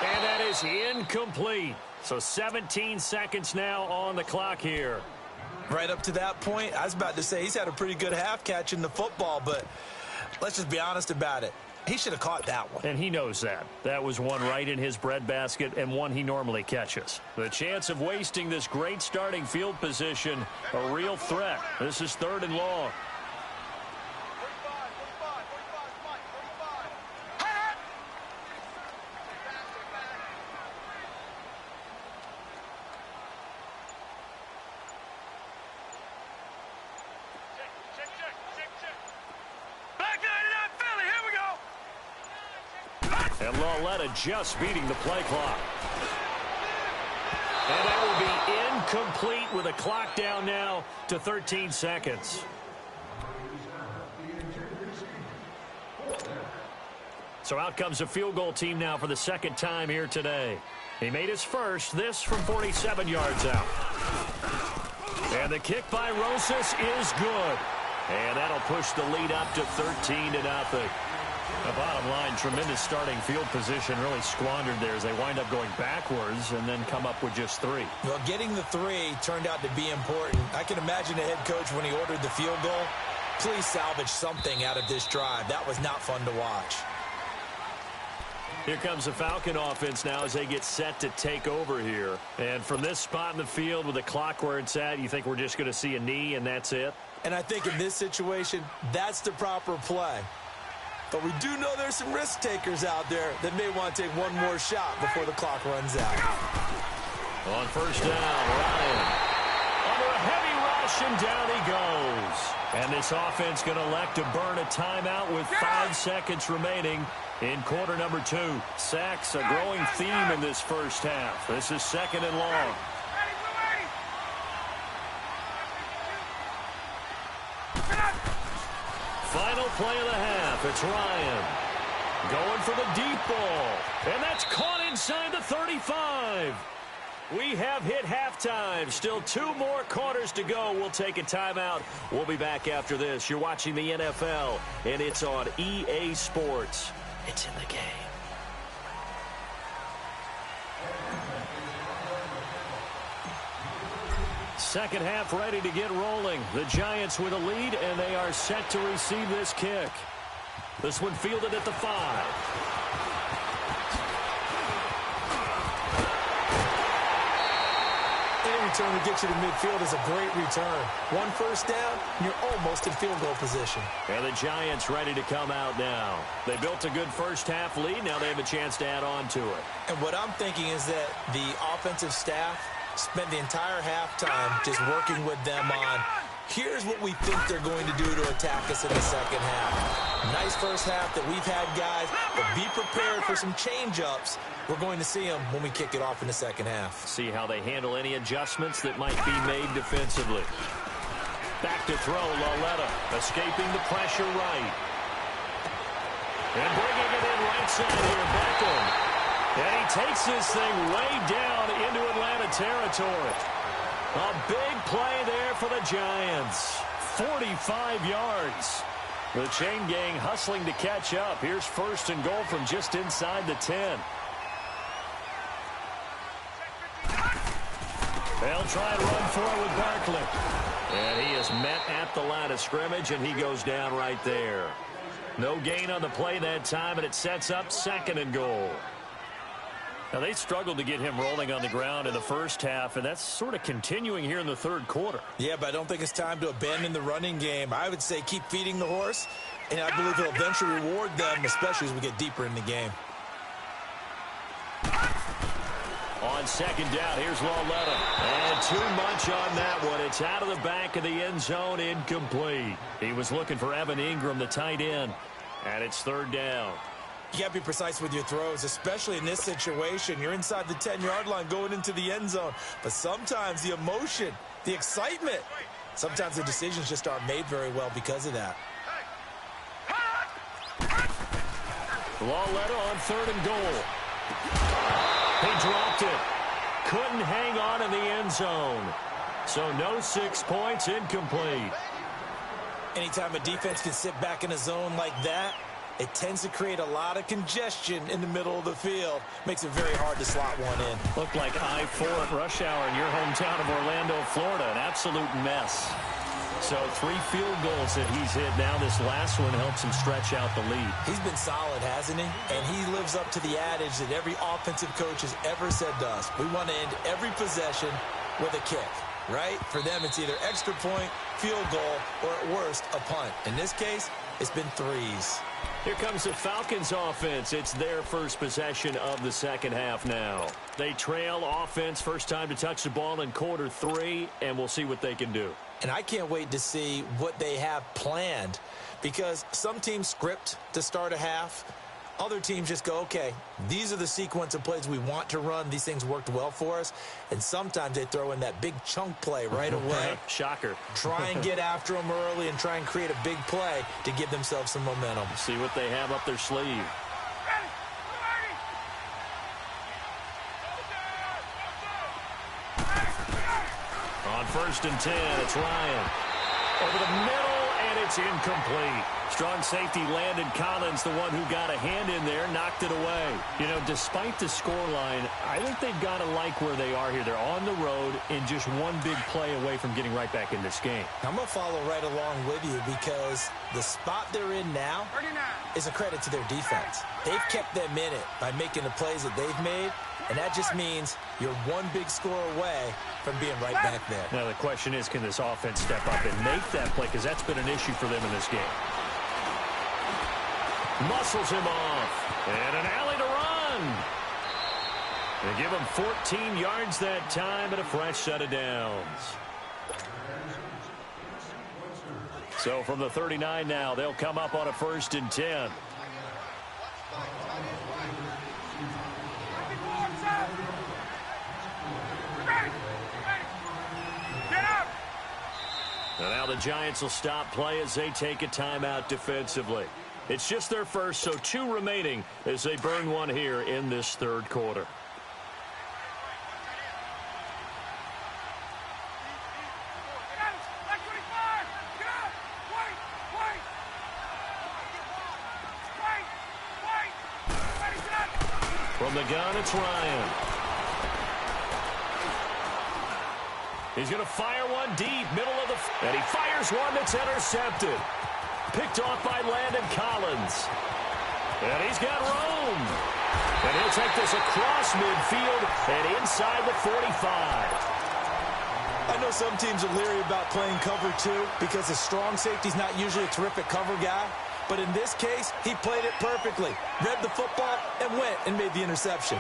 And that is incomplete. So 17 seconds now on the clock here. Right up to that point, I was about to say he's had a pretty good half catching the football, but let's just be honest about it. He should have caught that one. And he knows that. That was one right in his breadbasket and one he normally catches. The chance of wasting this great starting field position, a real threat. This is 3rd and long. And Lauletta just beating the play clock. And that will be incomplete with a clock down now to 13 seconds. So out comes a field goal team now for the 2nd time here today. He made his first, this from 47 yards out. And the kick by Rosas is good. And that'll push the lead up to 13-0. The bottom line, tremendous starting field position, really squandered there as they wind up going backwards and then come up with just 3. Well, getting the 3 turned out to be important. I can imagine the head coach when he ordered the field goal. Please salvage something out of this drive. That was not fun to watch. Here comes the Falcon offense now as they get set to take over here. And from this spot in the field with the clock where it's at, you think we're just going to see a knee and that's it? And I think in this situation, that's the proper play. But we do know there's some risk takers out there that may want to take one more shot before the clock runs out. On first down, Ryan. Under a heavy rush, and down he goes. And this offense going to elect to burn a timeout with 5 seconds remaining in quarter number 2. Sacks, a growing theme in this first half. This is 2nd and long. Final play of the half. It's Ryan going for the deep ball. And that's caught inside the 35. We have hit halftime. Still 2 more quarters to go. We'll take a timeout. We'll be back after this. You're watching the NFL, and it's on EA Sports. It's in the game. Second half ready to get rolling. The Giants with a lead, and they are set to receive this kick. This one fielded at the 5. Return to get you to midfield is a great return. 1 first down, you're almost in field goal position. And the Giants ready to come out now. They built a good first half lead. Now they have a chance to add on to it. And what I'm thinking is that the offensive staff spent the entire halftime just working with them on, here's what we think they're going to do to attack us in the second half. Nice first half that we've had, guys, but be prepared for some change-ups. We're going to see them when we kick it off in the second half. See how they handle any adjustments that might be made defensively. Back to throw, Lauletta, escaping the pressure right. And bringing it in right side here, Beckham. And he takes this thing way down into Atlanta territory. A big play there for the Giants. 45 yards. The chain gang hustling to catch up. Here's 1st and goal from just inside the 10. They'll try and run for it with Barkley. And he is met at the line of scrimmage, and he goes down right there. No gain on the play that time, and it sets up 2nd and goal. Now, they struggled to get him rolling on the ground in the first half, and that's sort of continuing here in the third quarter. Yeah, but I don't think it's time to abandon the running game. I would say keep feeding the horse, and I believe he'll eventually reward them, especially as we get deeper in the game. On second down, here's Lauletta. And too much on that one. It's out of the back of the end zone, incomplete. He was looking for Evan Ingram, the tight end, and it's third down. You got to be precise with your throws, especially in this situation. You're inside the 10-yard line going into the end zone. But sometimes the emotion, the excitement, sometimes the decisions just aren't made very well because of that. Lauletta on third and goal. He dropped it. Couldn't hang on in the end zone. So no 6 points, incomplete. Anytime a defense can sit back in a zone like that, it tends to create a lot of congestion in the middle of the field. Makes it very hard to slot one in. Looked like I-4 at rush hour in your hometown of Orlando, Florida. An absolute mess. So 3 field goals that he's hit. Now this last one helps him stretch out the lead. He's been solid, hasn't he? And he lives up to the adage that every offensive coach has ever said to us. We want to end every possession with a kick, right? For them, it's either extra point, field goal, or at worst, a punt. In this case, it's been 3s. Here comes the Falcons offense. It's their first possession of the second half now. They trail offense, first time to touch the ball in quarter 3, and we'll see what they can do. And I can't wait to see what they have planned, because some teams script to start a half. Other teams just go, okay, these are the sequence of plays we want to run. These things worked well for us. And sometimes they throw in that big chunk play right away. Shocker. Try and get after them early and try and create a big play to give themselves some momentum. See what they have up their sleeve. On first and 10, it's Ryan. Over the middle, and it's incomplete. Strong safety Landon Collins, the one who got a hand in there, knocked it away. You know, despite the scoreline, I think they've got to like where they are here. They're on the road and just one big play away from getting right back in this game. I'm going to follow right along with you, because the spot they're in now is a credit to their defense. They've kept them in it by making the plays that they've made, and that just means you're one big score away from being right back there. Now, the question is, can this offense step up and make that play? Because that's been an issue for them in this game. Muscles him off. And an alley to run. They give him 14 yards that time and a fresh set of downs. So from the 39 now, they'll come up on a first and 10. And now the Giants will stop play as they take a timeout defensively. It's just their first, so 2 remaining as they burn one here in this third quarter. From the gun, it's Ryan. He's going to fire one deep, middle of the... And he fires one that's intercepted. Picked off by Landon Collins. And he's got room. And he'll take this across midfield and inside the 45. I know some teams are leery about playing cover 2 because a strong safety's not usually a terrific cover guy. But in this case, he played it perfectly. Read the football and went and made the interception.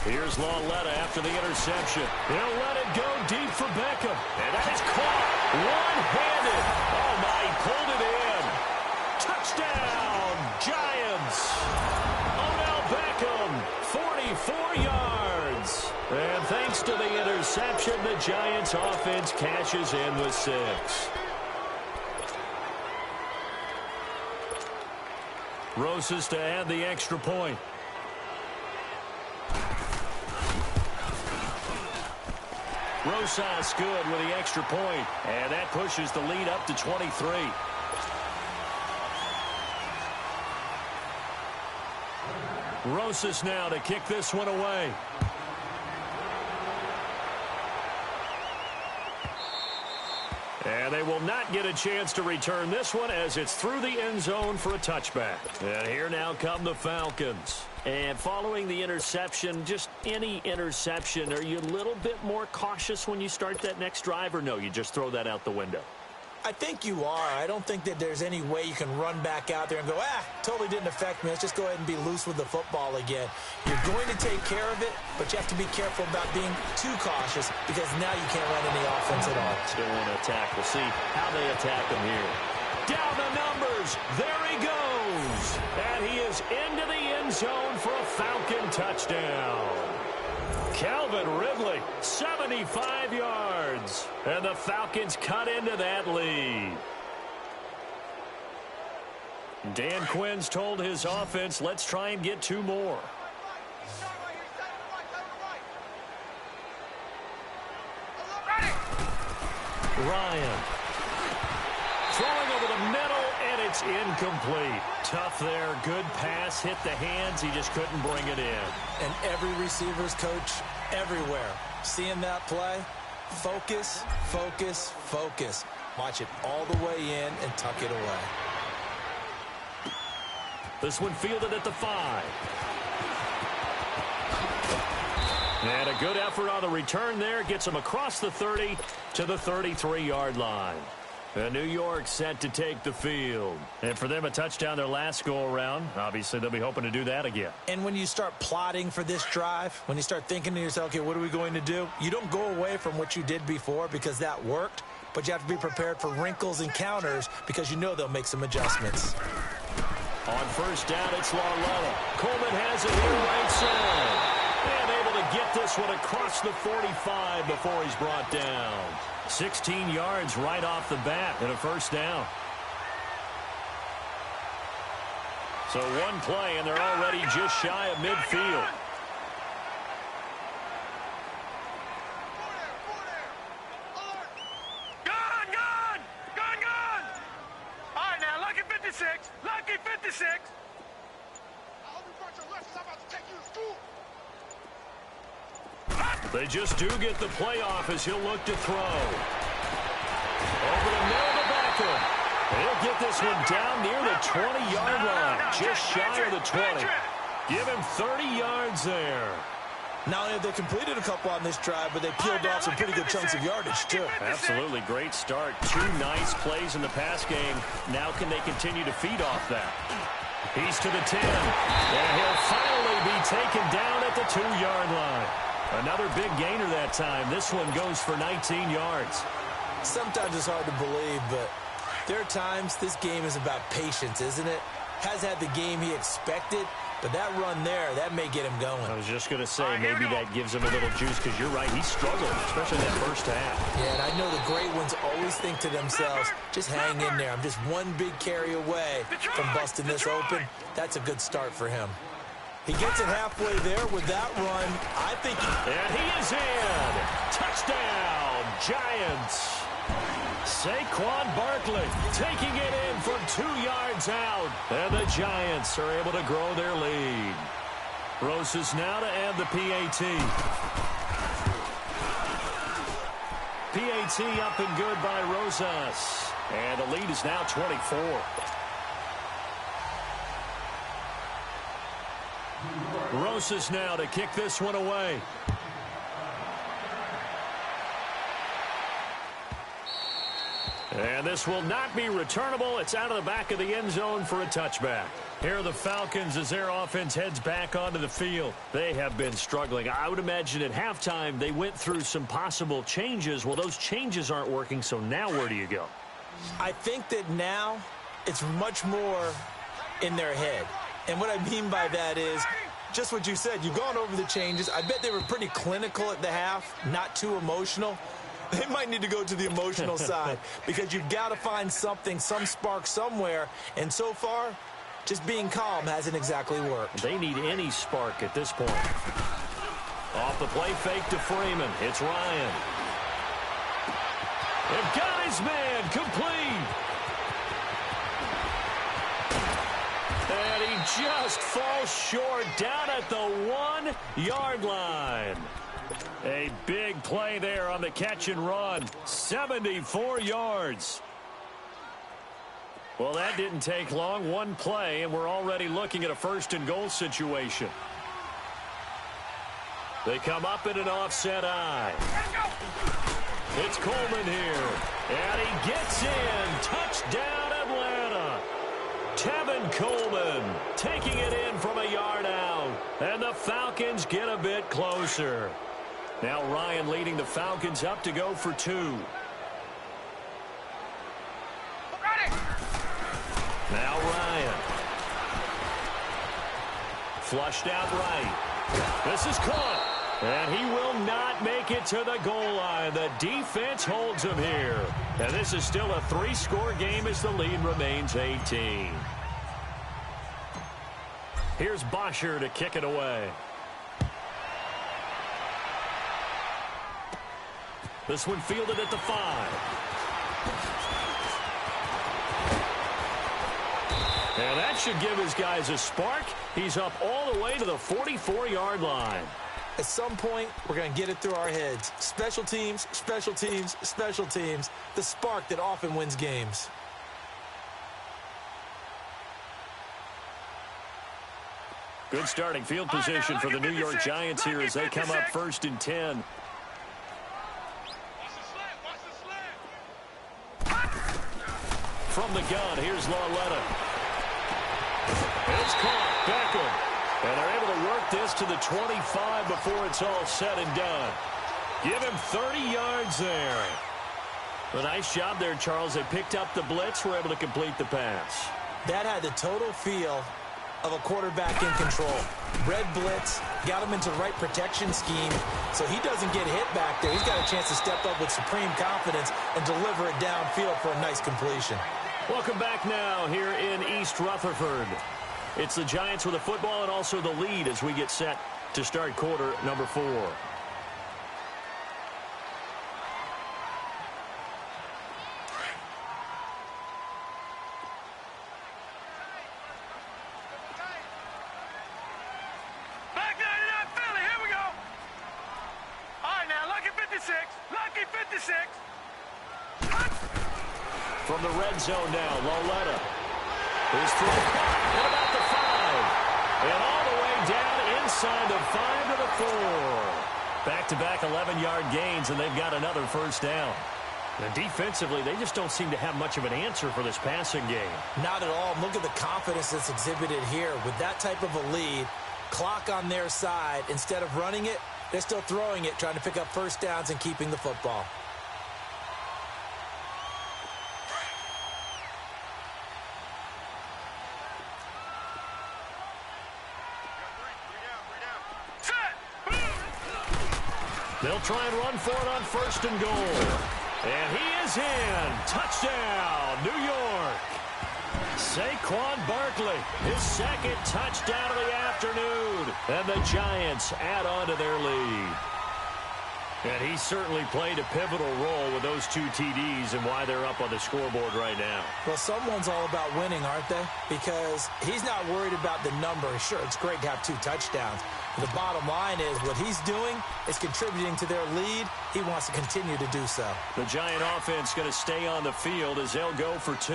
Here's Lauletta after the interception. He'll let it go deep for Beckham. And that is caught one-handed. Oh, my, he pulled it in. Touchdown, Giants. Odell Beckham, 44 yards. And thanks to the interception, the Giants offense cashes in with 6. Rosas to add the extra point. Rosas good with the extra point, and that pushes the lead up to 23. Rosas now to kick this one away. And they will not get a chance to return this one as it's through the end zone for a touchback. And here now come the Falcons. And following the interception, just any interception, are you a little bit more cautious when you start that next drive, or no, you just throw that out the window? I think you are. I don't think that there's any way you can run back out there and go, totally didn't affect me. Let's just go ahead and be loose with the football again. You're going to take care of it, but you have to be careful about being too cautious because now you can't run any offense at all. Still want to attack. We'll see how they attack him here. Down the numbers. There he goes. And he is into the end zone for a Falcon touchdown. Calvin Ridley, 75 yards. And the Falcons cut into that lead. Dan Quinn's told his offense, let's try and get 2 more. Ryan. Throwing over the middle, and it's incomplete. Tough there. Good pass. Hit the hands. He just couldn't bring it in. And every receiver's coach everywhere, seeing that play, focus, focus, focus. Watch it all the way in and tuck it away. This one fielded at the 5. And a good effort on the return there. Gets him across the 30 to the 33-yard line. New York set to take the field. And for them, a touchdown their last go-around. Obviously, they'll be hoping to do that again. And when you start plotting for this drive, when you start thinking to yourself, okay, what are we going to do? You don't go away from what you did before because that worked, but you have to be prepared for wrinkles and counters because you know they'll make some adjustments. On first down, it's Larletta. Coleman has it here right side. And able to get this one across the 45 before he's brought down. 16 yards right off the bat and a first down. So one play, and they're already just shy of midfield. Gone! All right, now, lucky 56. Lucky 56. I hope you brought your lessons. I'm about to take you to school. They just do get the playoff as he'll look to throw. Over the middle of the backer. He'll get this one down near the 20-yard line. Just shy of the 20. Give him 30 yards there. Not only have they completed a couple on this drive, but they peeled off some pretty good chunks of yardage, too. Absolutely. Great start. 2 nice plays in the pass game. Now can they continue to feed off that? He's to the 10. And he'll finally be taken down at the 2-yard line. Another big gainer that time. This one goes for 19 yards. Sometimes it's hard to believe, but there are times this game is about patience, isn't it? Has had the game he expected, but that run there, that may get him going. I was just going to say, maybe that gives him a little juice, because you're right, he struggled, especially that first half. Yeah, and I know the great ones always think to themselves, just hang in there. I'm just one big carry away from busting this open. That's a good start for him. He gets it halfway there with that run. I think and he is in. Touchdown, Giants. Saquon Barkley taking it in from 2 yards out. And the Giants are able to grow their lead. Rosas now to add the PAT. PAT up and good by Rosas. And the lead is now 24. Rosas now to kick this one away. And this will not be returnable. It's out of the back of the end zone for a touchback. Here are the Falcons as their offense heads back onto the field. They have been struggling. I would imagine at halftime they went through some possible changes. Well, those changes aren't working, so now where do you go? I think that now it's much more in their head. And what I mean by that is just what you said. You've gone over the changes. I bet they were pretty clinical at the half, not too emotional. They might need to go to the emotional side because you've got to find something, some spark somewhere. And so far, just being calm hasn't exactly worked. They need any spark at this point. Off the play fake to Freeman. It's Ryan. They've got his man complete. And he just falls short down at the 1-yard line. A big play there on the catch and run. 74 yards. Well, that didn't take long. One play, and we're already looking at a first-and-goal situation. They come up in an offset eye. It's Coleman here. And he gets in. Touchdown, Atlanta. Tevin Coleman taking it in from a yard out. And the Falcons get a bit closer. Now Ryan leading the Falcons up to go for 2. Now Ryan. Flushed out right. This is caught. And he will not make it to the goal line. The defense holds him here. And this is still a 3-score game as the lead remains 18. Here's Bosher to kick it away. This one fielded at the 5. And that should give his guys a spark. He's up all the way to the 44-yard line. At some point, we're going to get it through our heads. Special teams, special teams, special teams. The spark that often wins games. Good starting field position for the New York Giants here as they come up 1st and 10. From the gun, here's Lauletta. It's caught. Beckham. And they're able to work this to the 25 before it's all said and done. Give him 30 yards there. A nice job there, Charles. They picked up the blitz, were able to complete the pass. That had the total feel of a quarterback in control. Red blitz, got him into the right protection scheme, so he doesn't get hit back there. He's got a chance to step up with supreme confidence and deliver it downfield for a nice completion. Welcome back now here in East Rutherford. It's the Giants with the football and also the lead as we get set to start quarter number 4. Back 99 Philly, here we go. All right, now, lucky 56. Lucky 56. From the red zone now, Lauletta. His throw at about the 5. And all the way down inside the 5 to the 4. Back-to-back 11-yard gains, and they've got another first down. And defensively, they just don't seem to have much of an answer for this passing game. Not at all. Look at the confidence that's exhibited here. With that type of a lead, clock on their side, instead of running it, they're still throwing it, trying to pick up first downs and keeping the football. They'll try and run for it on 1st and goal. And he is in. Touchdown, New York. Saquon Barkley, his 2nd touchdown of the afternoon. And the Giants add on to their lead. And he certainly played a pivotal role with those 2 TDs and why they're up on the scoreboard right now. Well, someone's all about winning, aren't they? Because he's not worried about the number. Sure, it's great to have 2 touchdowns. The bottom line is what he's doing is contributing to their lead. He wants to continue to do so. The Giant offense going to stay on the field as they'll go for 2.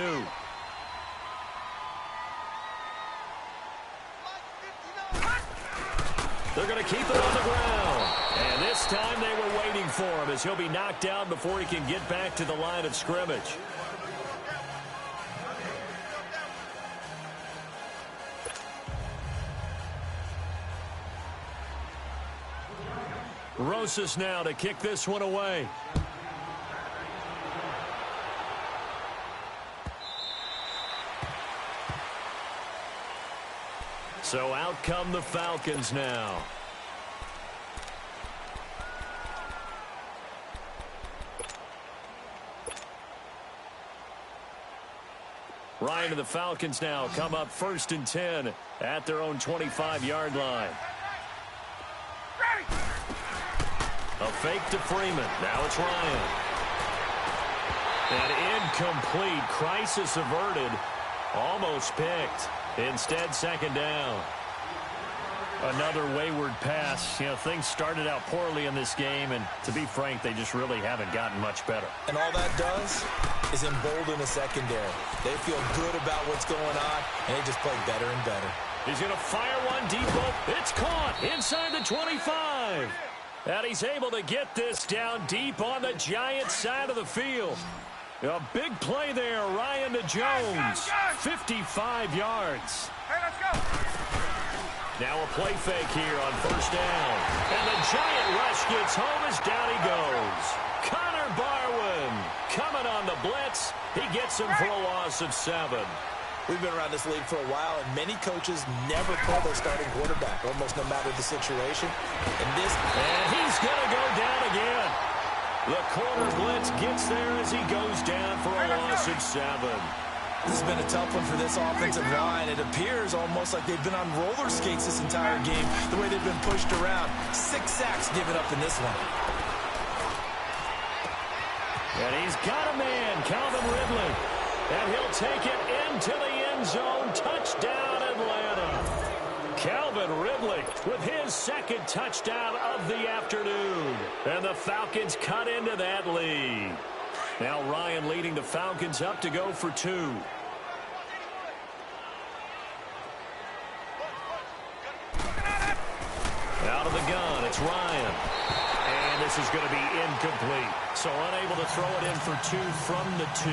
They're going to keep it on the ground. And this time they were waiting for him as he'll be knocked down before he can get back to the line of scrimmage. Rosas now to kick this one away. So out come the Falcons now. Ryan and the Falcons now come up 1st and 10 at their own 25-yard line. A fake to Freeman. Now it's Ryan. An incomplete. Crisis averted. Almost picked. Instead, 2nd down. Another wayward pass. You know, things started out poorly in this game, and to be frank, they just really haven't gotten much better. And all that does is embolden the secondary. They feel good about what's going on, and they just play better and better. He's going to fire one deep. It's caught inside the 25. And he's able to get this down deep on the Giants side of the field. A big play there, Ryan to Jones. 55 yards. Hey, let's go. Now a play fake here on first down. And the Giant rush gets home as down he goes. Connor Barwin coming on the blitz. He gets him for a loss of 7. We've been around this league for a while, and many coaches never pull their starting quarterback, almost no matter the situation. And he's going to go down again. The corner blitz gets there as he goes down for a loss of 7. This has been a tough one for this offensive line. It appears almost like they've been on roller skates this entire game, the way they've been pushed around. 6 sacks given up in this one. And he's got a man, Calvin Ridley. And he'll take it into the end zone. Touchdown, Atlanta. Calvin Ridley with his second touchdown of the afternoon. And the Falcons cut into that lead. Now Ryan leading the Falcons up to go for 2. Out of the gun, it's Ryan. And this is going to be incomplete. So unable to throw it in for 2 from the 2.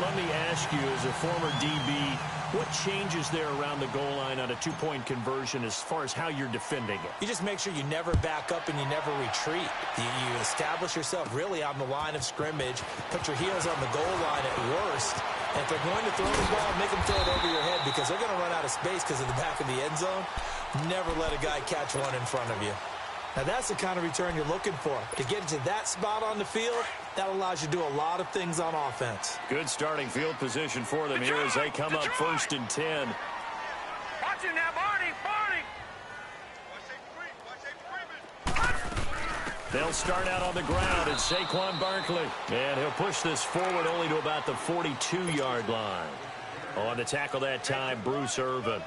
Let me ask you, as a former DB, what changes there around the goal line on a 2-point conversion as far as how you're defending it? You just make sure you never back up and you never retreat. You establish yourself really on the line of scrimmage, put your heels on the goal line at worst. And if they're going to throw the ball, make them throw it over your head because they're going to run out of space because of the back of the end zone. Never let a guy catch one in front of you. Now, that's the kind of return you're looking for. To get into that spot on the field, that allows you to do a lot of things on offense. Good starting field position for them here as they come up 1st and 10. Watch it now, Barney. They'll start out on the ground. It's Saquon Barkley. And he'll push this forward only to about the 42-yard line. On the tackle that time, Bruce Irvin.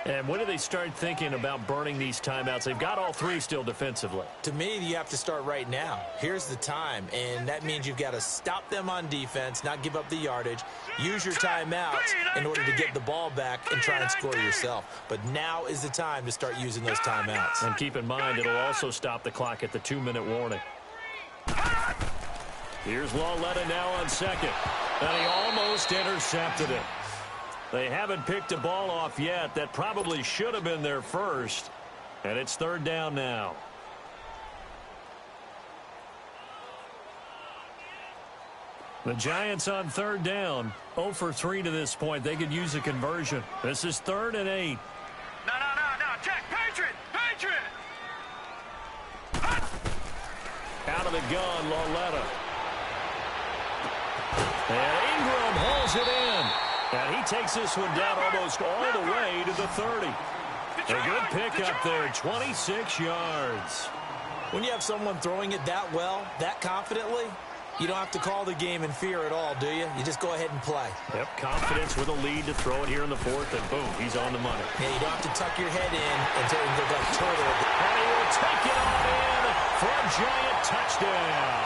And when do they start thinking about burning these timeouts? They've got all 3 still defensively. To me, you have to start right now. Here's the time, and that means you've got to stop them on defense, not give up the yardage, use your timeouts in order to get the ball back and try and score yourself. But now is the time to start using those timeouts. And keep in mind, it'll also stop the clock at the 2-minute warning. Here's Lawletta now on second. And he almost intercepted it. They haven't picked a ball off yet. That probably should have been their first. And it's 3rd down now. The Giants on 3rd down. 0 for 3 to this point. They could use a conversion. This is 3rd and 8. No. Check. Patriot. Out of the gun, Lawletta. And Ingram hauls it in. And he takes this one down almost all the way to the 30. A good pickup there, 26 yards. When you have someone throwing it that well, that confidently, you don't have to call the game in fear at all, do you? You just go ahead and play. Yep, confidence with a lead to throw it here in the 4th, and boom, he's on the money. Yeah, you don't have to tuck your head in and look like turtle. And he will take it on in for a Giant touchdown.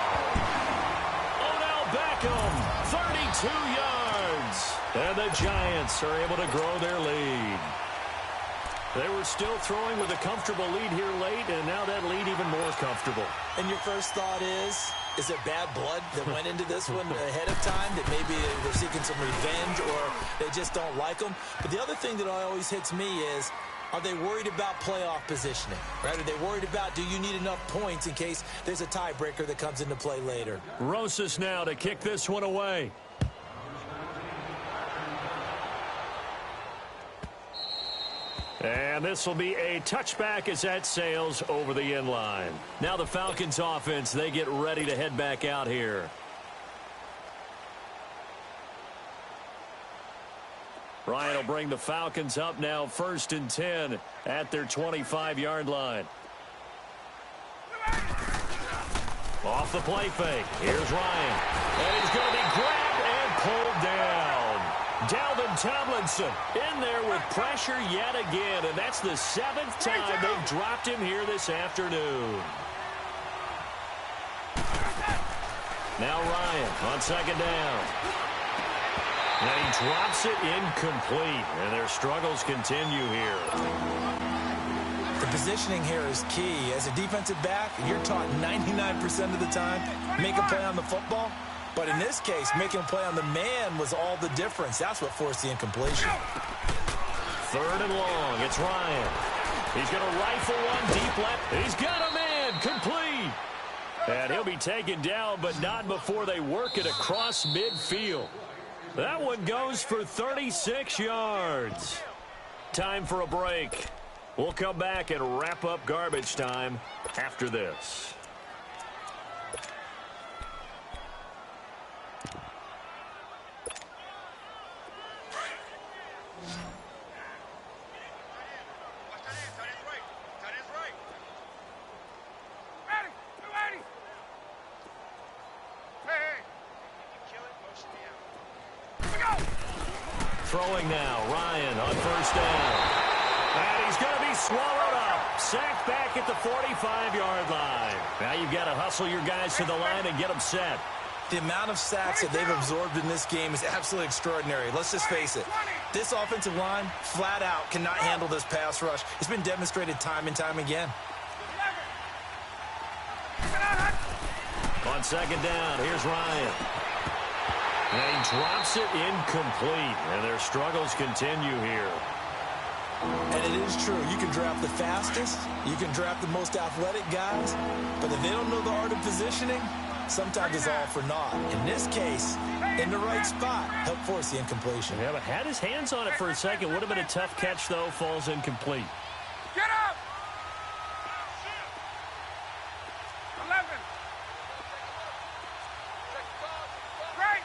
Odell Beckham, 32 yards. And the Giants are able to grow their lead. They were still throwing with a comfortable lead here late, and now that lead even more comfortable. And your first thought is it bad blood that went into this one ahead of time, that maybe they're seeking some revenge or they just don't like them? But the other thing that always hits me is, are they worried about playoff positioning? Right? Are they worried about, do you need enough points in case there's a tiebreaker that comes into play later? Rosas now to kick this one away. And this will be a touchback as that sails over the end line. Now the Falcons offense, they get ready to head back out here. Ryan will bring the Falcons up now 1st and 10 at their 25-yard line. Off the play fake. Here's Ryan. And he's going to be grabbed and pulled down. Dalvin Tomlinson in there with pressure yet again, and that's the 7th time they've dropped him here this afternoon. Now Ryan on 2nd down. And he drops it incomplete, and their struggles continue here. The positioning here is key. As a defensive back, you're taught 99% of the time, make a play on the football. But in this case, making a play on the man was all the difference. That's what forced the incompletion. 3rd and long. It's Ryan. He's going to rifle one deep left. He's got a man. Complete. And he'll be taken down, but not before they work it across midfield. That one goes for 36 yards. Time for a break. We'll come back and wrap up garbage time after this. Throwing now, Ryan on 1st down. And he's going to be swallowed up. Sacked back at the 45-yard line. Now you've got to hustle your guys to the line and get them set. The amount of sacks that they've absorbed in this game is absolutely extraordinary. Let's just face it. This offensive line, flat out, cannot handle this pass rush. It's been demonstrated time and time again. On 2nd down, here's Ryan. And he drops it incomplete, and their struggles continue here. And it is true. You can draft the fastest. You can draft the most athletic guys. But if they don't know the art of positioning, sometimes it's all for naught. In this case, in the right spot, help force the incompletion. Yeah, but had his hands on it for a second. Would have been a tough catch, though. Falls incomplete. Get up! 11. Right.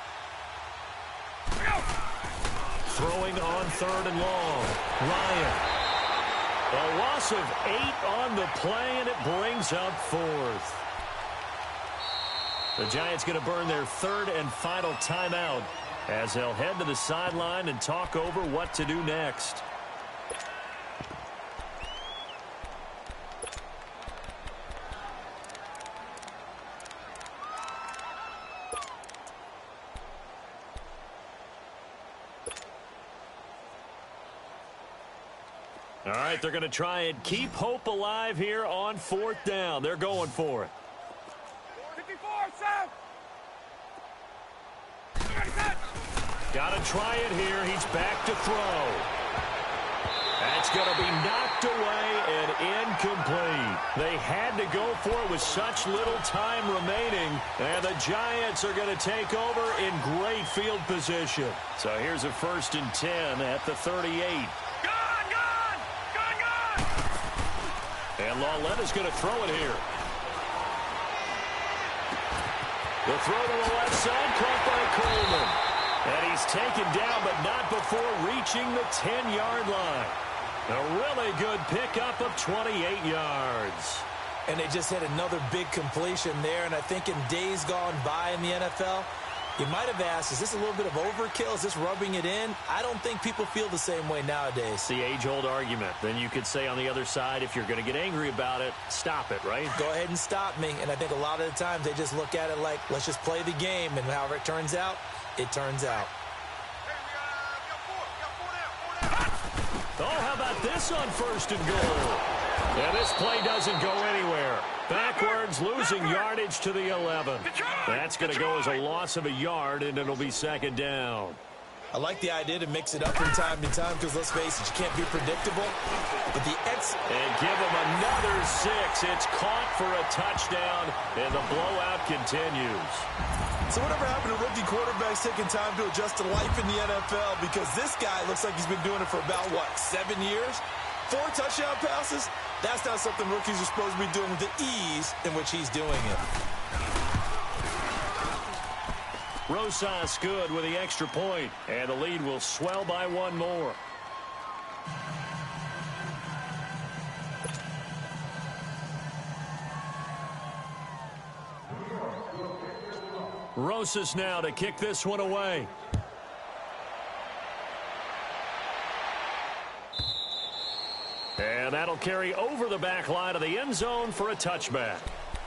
Throwing on 3rd and long. Ryan. A loss of 8 on the play, and it brings up 4th. The Giants going to burn their 3rd and final timeout as they'll head to the sideline and talk over what to do next. All right, they're going to try and keep hope alive here on 4th down. They're going for it. 54, Sam. Got to try it here. He's back to throw. That's going to be knocked away and incomplete. They had to go for it with such little time remaining, and the Giants are going to take over in great field position. So here's a 1st and 10 at the 38. And Lauletta's going to throw it here. The throw to the left side, caught by Coleman. And he's taken down, but not before reaching the 10-yard line. A really good pickup of 28 yards. And they just had another big completion there. And I think in days gone by in the NFL, you might have asked, is this a little bit of overkill? Is this rubbing it in? I don't think people feel the same way nowadays. It's the age-old argument. Then you could say on the other side, if you're going to get angry about it, stop it, right? Go ahead and stop me. And I think a lot of the times they just look at it like, let's just play the game. And however it turns out, it turns out. Oh, how about this on 1st and goal? Yeah, this play doesn't go anywhere. Backwards, losing yardage to the 11. That's going to go as a loss of a yard, and it'll be 2nd down. I like the idea to mix it up from time to time because, let's face it, you can't be predictable. But and give him another 6. It's caught for a touchdown, and the blowout continues. So whatever happened to rookie quarterbacks taking time to adjust to life in the NFL? Because this guy looks like he's been doing it for about, 7 years? 4 touchdown passes? That's not something rookies are supposed to be doing with the ease in which he's doing it. Rosas good with the extra point, and the lead will swell by 1 more. Rosas now to kick this one away. That'll carry over the back line of the end zone for a touchback.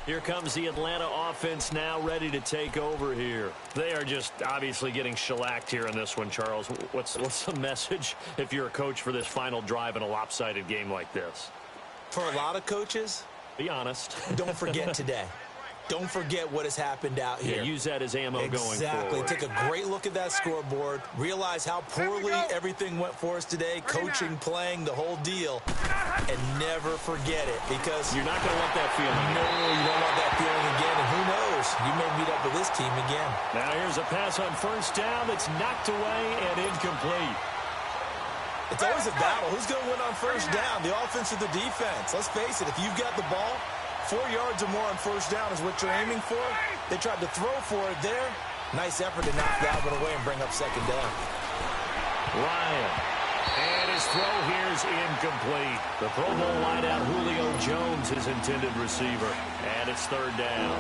Here comes the Atlanta offense now ready to take over here. They are just obviously getting shellacked here in this one, Charles. What's the message if you're a coach for this final drive in a lopsided game like this? For a lot of coaches, be honest. Don't forget today. Don't forget what has happened out here. Yeah, use that as ammo going forward. Exactly. Take a great look at that scoreboard. Realize how poorly everything went for us today. Coaching, playing, the whole deal. And never forget it because you're not going to want that feeling. No, you don't want that feeling again. And who knows? You may meet up with this team again. Now here's a pass on first down that's knocked away and incomplete. It's always a battle. Who's going to win on first down? The offense or the defense? Let's face it. If you've got the ball, 4 yards or more on first down is what you're aiming for. They tried to throw for it there. Nice effort to knock that one away and bring up second down. Ryan. And his throw here is incomplete. The Pro Bowl wideout Julio Jones, his intended receiver. And it's third down.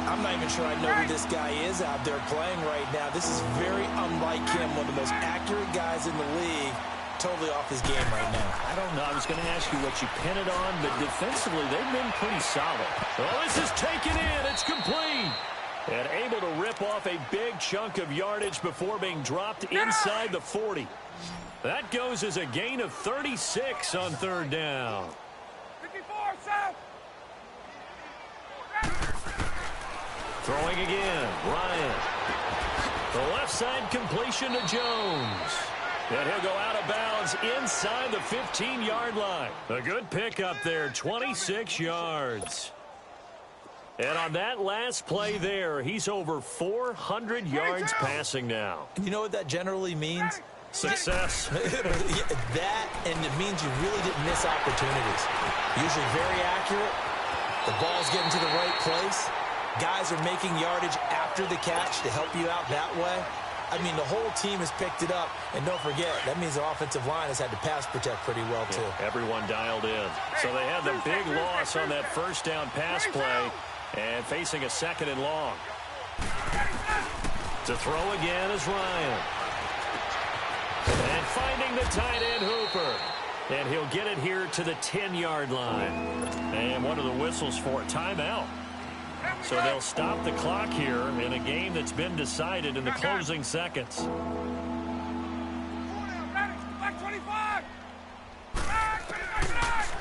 I'm not even sure I know who this guy is out there playing right now. This is very unlike him, one of the most accurate guys in the league. Totally off his game right now. I don't know. I was going to ask you what you pin it on, but defensively, they've been pretty solid. Oh, this is taken in. It's complete. And able to rip off a big chunk of yardage before being dropped inside the 40. That goes as a gain of 36 on third down. 54, South. Throwing again. Ryan. The left side completion to Jones. And he'll go out of bounds inside the 15-yard line. A good pickup there, 26 yards. And on that last play there, he's over 400 yards passing now. You know what that generally means? Success. That, and it means you really didn't miss opportunities. Usually very accurate. The ball's getting to the right place. Guys are making yardage after the catch to help you out that way. I mean, the whole team has picked it up. And don't forget, that means the offensive line has had to pass protect pretty well, too. Yeah, everyone dialed in. So they had the big loss on that first down pass play and facing a second and long. To throw again is Ryan. And finding the tight end Hooper. And he'll get it here to the 10-yard line. And one of the whistles for a timeout. So they'll stop the clock here in a game that's been decided in the closing seconds.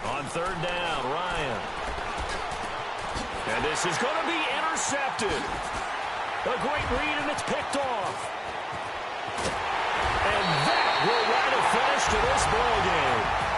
On third down, Ryan. And this is going to be intercepted. A great read, and it's picked off. And that will write a finish to this ball game.